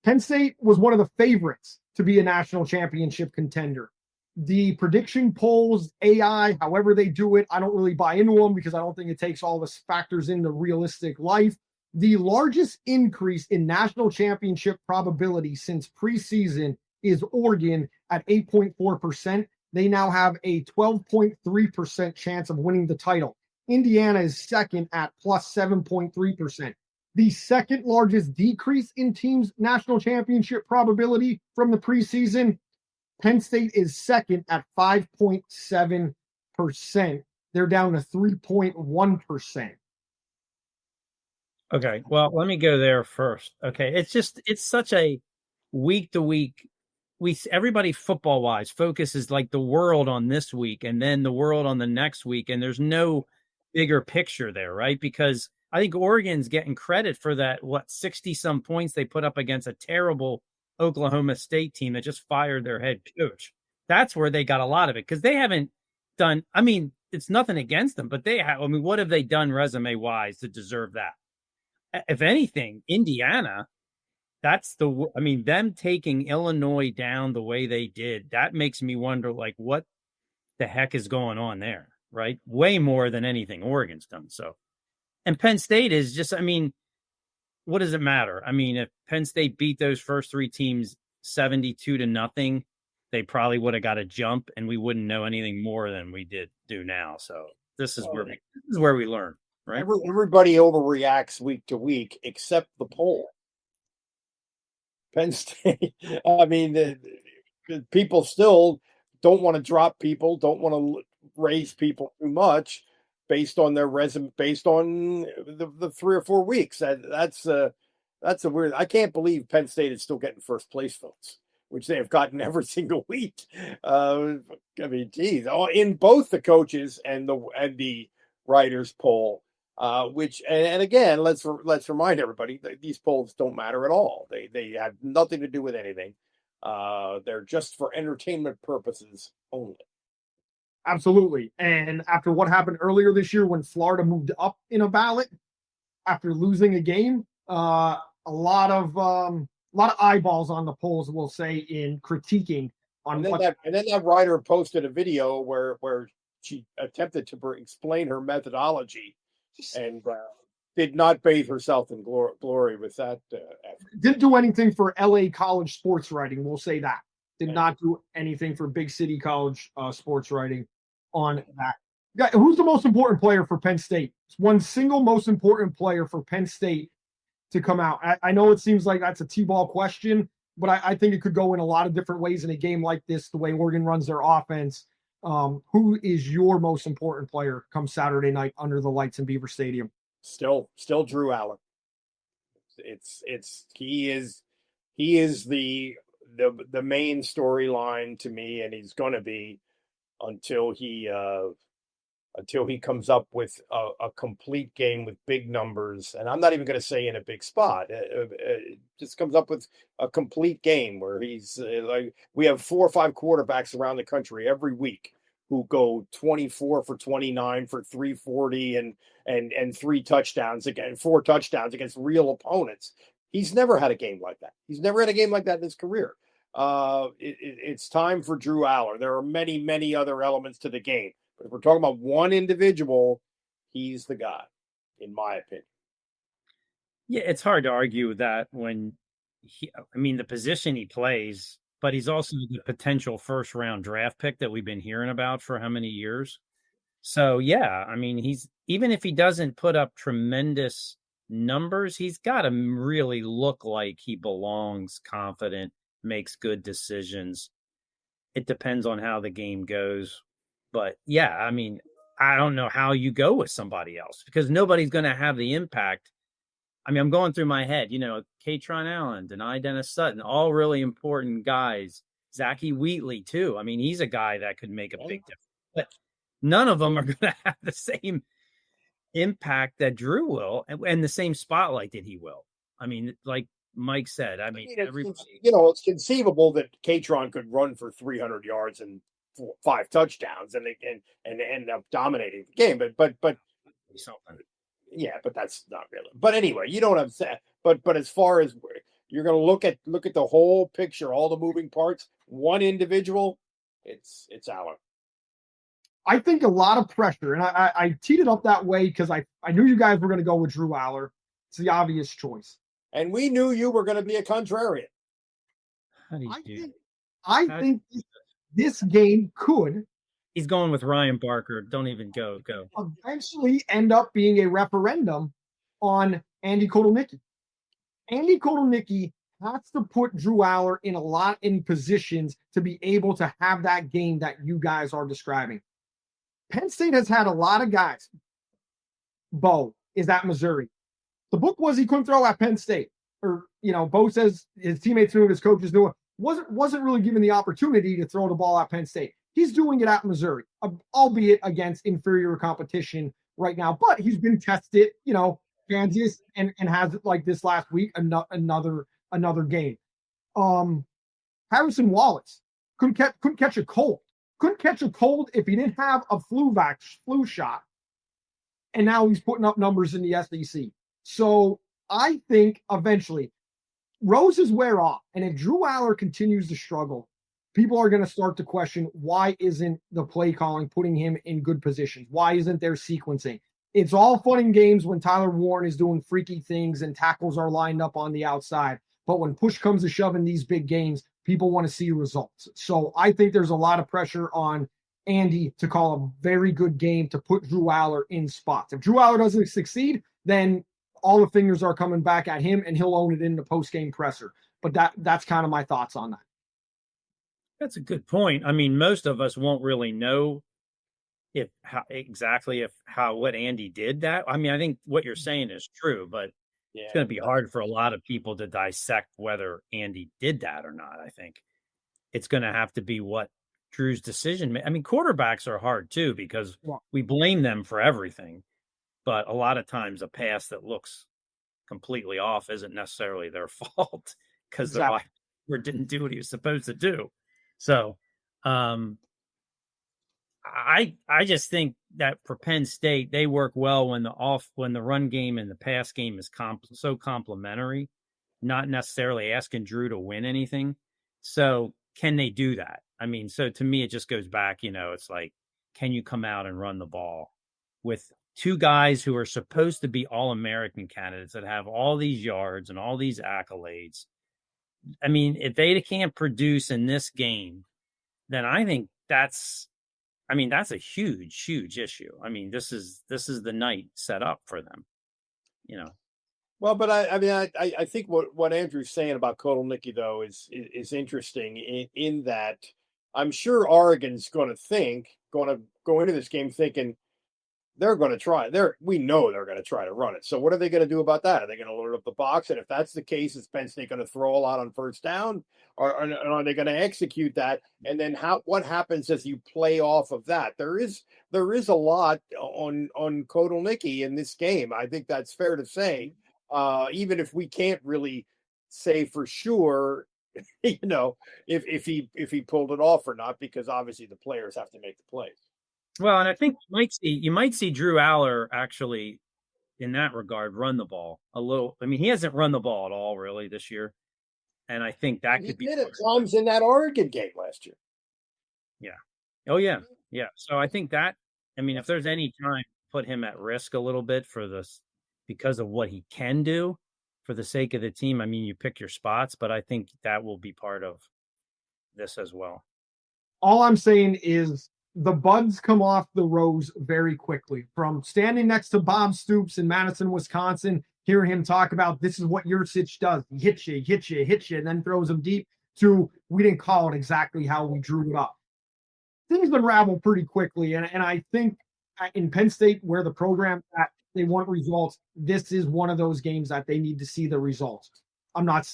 Penn State was one of the favorites to be a national championship contender. The prediction polls, AI, however they do it, I don't really buy into them because I don't think it takes all the factors into realistic life. The largest increase in national championship probability since preseason is Oregon at 8.4%. They now have a 12.3% chance of winning the title. Indiana is second at plus 7.3%. The second largest decrease in teams' national championship probability from the preseason, Penn State is second at 5.7%. They're down to 3.1%. Okay, well, let me go there first. Okay, it's such a week to week. Everybody football wise focuses like the world on this week and then the world on the next week, and there's no bigger picture there, right? Because I think Oregon's getting credit for that 60 some points they put up against a terrible Oklahoma State team that just fired their head coach. That's where they got a lot of it because they haven't done. I mean, it's nothing against them, but they have. I mean, what have they done resume wise to deserve that? If anything, Indiana. Them taking Illinois down the way they did, that makes me wonder, like, what the heck is going on there, right? Way more than anything Oregon's done. So, and Penn State is just, I mean, what does it matter? I mean, if Penn State beat those first three teams 72-0, they probably would have got a jump and we wouldn't know anything more than we do now. So this is where we learn, right? Everybody overreacts week to week except the poll. Penn State, I mean, the people still don't want to drop people, don't want to raise people too much based on their resume, based on the 3 or 4 weeks. That's a weird. I can't believe Penn State is still getting first place votes, which they have gotten every single week. I mean, geez, in both the coaches and the writers poll. Which and again, let's remind everybody that these polls don't matter at all. They have nothing to do with anything. They're just for entertainment purposes only. Absolutely. And after what happened earlier this year when Florida moved up in a ballot after losing a game, a lot of eyeballs on the polls, we'll say, in critiquing on and then that writer posted a video where she attempted to explain her methodology. And did not bathe herself in glory with that effort. Didn't do anything for LA college sports writing. We'll say that. Did not do anything for big city college sports writing on that. Who's the most important player for Penn State? It's one single most important player for Penn State to come out. I know it seems like that's a T-ball question, but I think it could go in a lot of different ways in a game like this, the way Oregon runs their offense. Who is your most important player come Saturday night under the lights in Beaver Stadium? Still Drew Allar. He is the main storyline to me, and he's going to be until he comes up with a complete game with big numbers. And I'm not even going to say in a big spot. It just comes up with a complete game where he's like, we have 4 or 5 quarterbacks around the country every week who go 24 for 29 for 340 and 3 touchdowns again, 4 touchdowns against real opponents. He's never had a game like that. He's never had a game like that in his career. It's time for Drew Allar. There are many, many other elements to the game. But if we're talking about one individual, he's the guy, in my opinion. Yeah, it's hard to argue with that when the position he plays, but he's also the potential first-round draft pick that we've been hearing about for how many years. So, yeah, I mean, even if he doesn't put up tremendous numbers, he's got to really look like he belongs, confident, makes good decisions. It depends on how the game goes. But, yeah, I mean, I don't know how you go with somebody else because nobody's going to have the impact. I mean, I'm going through my head, Katron Allen, Dani-Dennis-Sutton, all really important guys. Zachy Wheatley, too. I mean, he's a guy that could make a big difference. But none of them are going to have the same impact that Drew will and the same spotlight that he will. I mean, like Mike said. I mean, it's conceivable that Catron could run for 300 yards and 5 touchdowns and end up dominating the game. But something. Yeah, but that's not really. But anyway, you don't have that. But as far as you're going to look at the whole picture, all the moving parts, one individual, it's Allar. I think a lot of pressure, and I teed it up that way because I knew you guys were going to go with Drew Allar. It's the obvious choice. And we knew you were going to be a contrarian. I think this game could. He's going with Ryan Barker. Don't even go. Eventually end up being a referendum on Andy Kotelnicki. Andy Kotelnicki has to put Drew Allar in positions to be able to have that game that you guys are describing. Penn State has had a lot of guys. Bo is at Missouri. The book was he couldn't throw at Penn State. Or, Bo says his teammates knew, his coaches knew it. Wasn't really given the opportunity to throw the ball at Penn State. He's doing it at Missouri, albeit against inferior competition right now. But he's been tested, Kansas, and has it like this last week, another game. Harrison Wallace couldn't catch a cold. Couldn't catch a cold if he didn't have a flu shot. And now he's putting up numbers in the SEC. So I think eventually roses wear off. And if Drew Allar continues to struggle, people are going to start to question, why isn't the play calling putting him in good positions? Why isn't there sequencing? It's all fun and games when Tyler Warren is doing freaky things and tackles are lined up on the outside. But when push comes to shove in these big games, people want to see results. So I think there's a lot of pressure on Andy to call a very good game to put Drew Allar in spots. If Drew Allar doesn't succeed, then all the fingers are coming back at him and he'll own it in the post-game presser. But that's kind of my thoughts on that. That's a good point. I mean, most of us won't really know what Andy did that. I mean, I think what you're saying is true, but it's going to be hard for a lot of people to dissect whether Andy did that or not. I think it's going to have to be what Drew's decision. I mean, quarterbacks are hard too, because we blame them for everything, but a lot of times a pass that looks completely off isn't necessarily their fault because the wide receiver didn't do what he was supposed to do. So, I just think that for Penn State, they work well when the run game and the pass game is so complementary, not necessarily asking Drew to win anything. So can they do that? I mean, so to me, it just goes back, it's like, can you come out and run the ball with two guys who are supposed to be All-American candidates that have all these yards and all these accolades? I mean, if they can't produce in this game, then I think that's a huge, huge issue. I mean, this is the night set up for them, Well, but I think what Andrew's saying about Kotelnicki though is interesting in that I'm sure Oregon's going to go into this game thinking they're going to try. We know they're going to try to run it. So what are they going to do about that? Are they going to load up the box? And if that's the case, is Penn State going to throw a lot on first down, or are they going to execute that? And then what happens as you play off of that? There is a lot on Kotelnicki in this game. I think that's fair to say, even if we can't really say for sure, if he pulled it off or not, because obviously the players have to make the plays. Well, and I think you might see Drew Allar actually, in that regard, run the ball a little. I mean, he hasn't run the ball at all really this year, and I think that could be. He did at times in that Oregon game last year. Yeah. Oh yeah, yeah. So I think that. I mean, if there's any time to put him at risk a little bit for this, because of what he can do, for the sake of the team. I mean, you pick your spots, but I think that will be part of this as well. All I'm saying is, the buds come off the rose very quickly. From standing next to Bob Stoops in Madison, Wisconsin, hearing him talk about this is what Yurcich does. He hits you, and then throws them deep, to we didn't call it exactly how we drew it up. Things unravel pretty quickly. And I think in Penn State, where the program that they want results, this is one of those games that they need to see the results. I'm not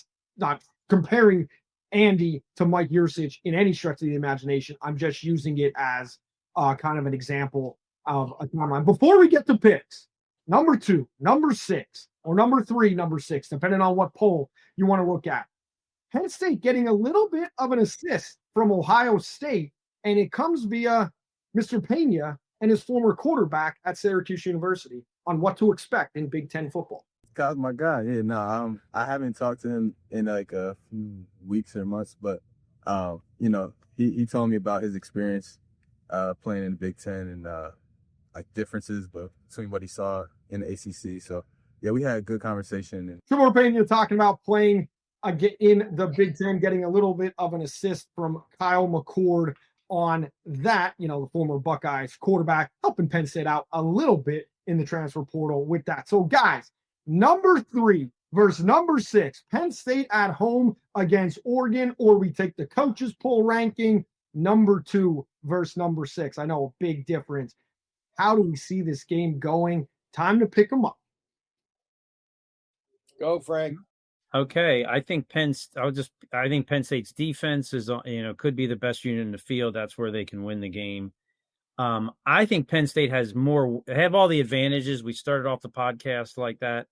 comparing Andy to Mike Yurcich in any stretch of the imagination. I'm just using it as kind of an example of a timeline. Before we get to picks, number 2, number 6, or number 3, number 6, depending on what poll you want to look at. Penn State getting a little bit of an assist from Ohio State, and it comes via Mr. Pena and his former quarterback at Syracuse University on what to expect in Big Ten football. Kyle's my guy. Yeah, no, I haven't talked to him in like a few weeks or months, but you know, he told me about his experience playing in the Big Ten and like differences between what he saw in the ACC. So yeah, we had a good conversation. And Trevor Pena talking about playing in the Big Ten, getting a little bit of an assist from Kyle McCord on that, you know, the former Buckeyes quarterback, helping Penn State out a little bit in the transfer portal with that. So guys, number 3 versus number 6, Penn State at home against Oregon, or we take the coaches poll ranking, number 2 versus number 6. I know a big difference. How do we see this game going? Time to pick them up. Go, Frank. Okay, I think Penn State's defense is, could be the best unit in the field. That's where they can win the game. I think Penn State have all the advantages. We started off the podcast like that.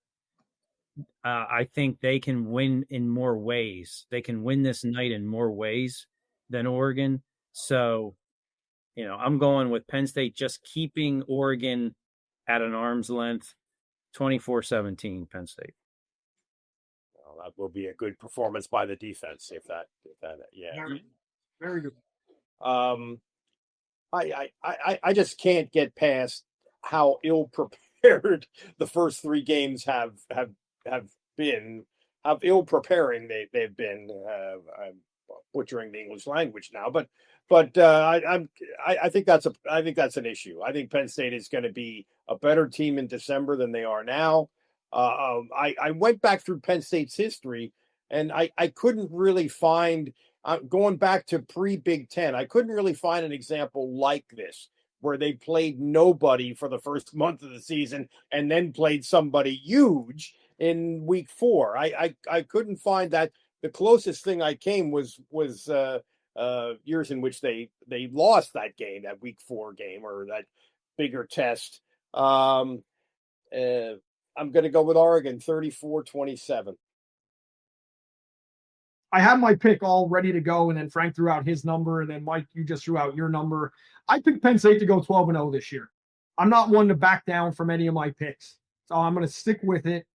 I think they can win in more ways. They can win this night in more ways than Oregon. So, I'm going with Penn State just keeping Oregon at an arm's length, 24-17 Penn State. Well, that will be a good performance by the defense if that yeah. Very good. I just can't get past how ill prepared the first 3 games have been, how ill preparing they've been. I'm butchering the English language now, but I think that's an issue. I think Penn State is going to be a better team in December than they are now. I went back through Penn State's history, and I couldn't really find, going back to pre-Big Ten, I couldn't really find an example like this where they played nobody for the first month of the season and then played somebody huge in week 4. I couldn't find that. The closest thing I came was years in which they lost that game, that week 4 game, or that bigger test. I'm going to go with Oregon, 34-27. I have my pick all ready to go, and then Frank threw out his number, and then Mike, you just threw out your number. I picked Penn State to go 12-0 this year. I'm not one to back down from any of my picks, so I'm going to stick with it.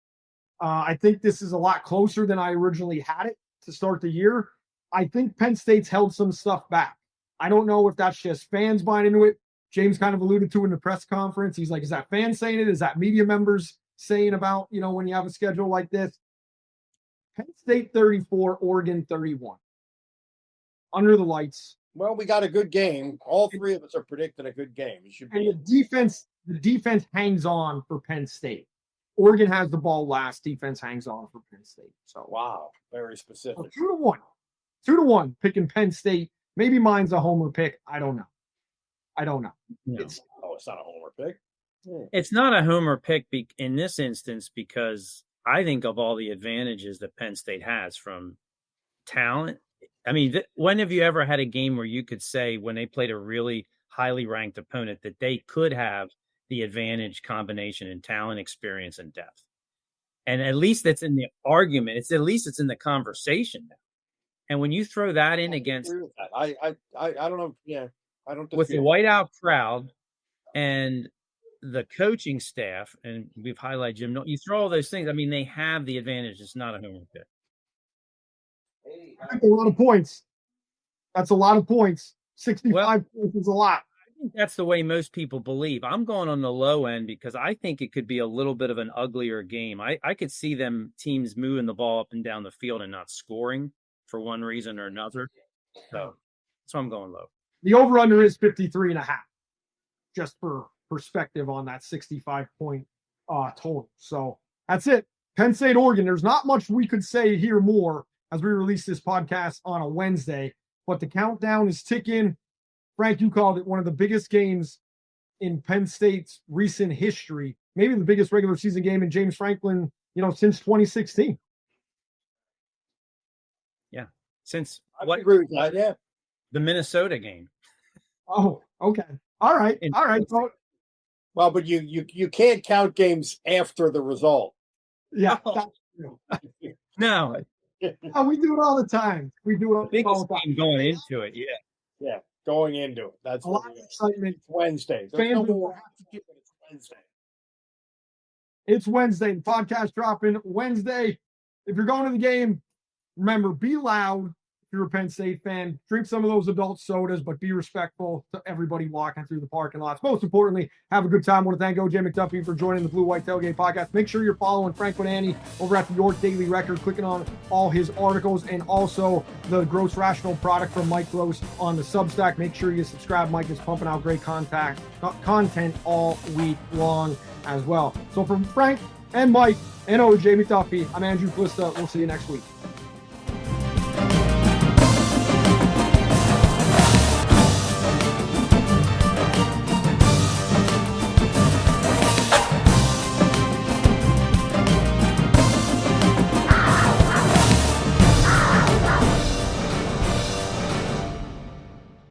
I think this is a lot closer than I originally had it to start the year. I think Penn State's held some stuff back. I don't know if that's just fans buying into it. James kind of alluded to in the press conference. He's like, is that fans saying it? Is that media members saying about, when you have a schedule like this? Penn State 34, Oregon 31. Under the lights. Well, we got a good game. All 3 of us are predicting a good game. It should be. And the defense hangs on for Penn State. Oregon has the ball last. Defense hangs on for Penn State. So wow, very specific. So 2-1 picking Penn State. Maybe mine's a homer pick. I don't know. No. It's not a homer pick. It's not a homer pick in this instance because I think of all the advantages that Penn State has from talent. I mean, when have you ever had a game where you could say when they played a really highly ranked opponent that they could have the advantage combination in talent, experience, and depth? And at least that's in the argument. At least it's in the conversation now. And when you throw that in against, I don't know. Yeah, I don't. With the whiteout crowd and the coaching staff, and we've highlighted Jim Knowles, you throw all those things. I mean, they have the advantage. It's not a homer pick. That's a lot of points. That's a lot of points. 65 points is a lot. I think that's the way most people believe. I'm going on the low end because I think it could be a little bit of an uglier game. I could see teams moving the ball up and down the field and not scoring for one reason or another. So that's why I'm going low. The over-under is 53.5. Just for perspective on that 65-point total. So that's it. Penn State, Oregon. There's not much we could say here more as we release this podcast on a Wednesday, but the countdown is ticking. Frank, you called it one of the biggest games in Penn State's recent history, maybe the biggest regular season game in James Franklin, since 2016. Yeah. Since I agree with that, yeah. The Minnesota game. Oh, okay. All right. All right. Well, but you can't count games after the result. Yeah, Oh. that's true. No, Oh, we do it all the time. We do it biggest all the time. game going into it. Yeah. Yeah, going into it. That's A what lot we of got. excitement. It's Wednesday. There's Fans no are- more. It's Wednesday. It's Wednesday. The podcast dropping Wednesday. If you're going to the game, remember, be loud. If you're a Penn State fan, drink some of those adult sodas, but be respectful to everybody walking through the parking lots. Most importantly, have a good time. I want to thank O.J. McDuffie for joining the BlueWhite Tailgate Podcast. Make sure you're following Frank Bonanni over at the York Daily Record, clicking on all his articles, and also the Gross Rational product from Mike Gross on the Substack. Make sure you subscribe. Mike is pumping out great content all week long as well. So from Frank and Mike and O.J. McDuffie, I'm Andrew Plista. We'll see you next week.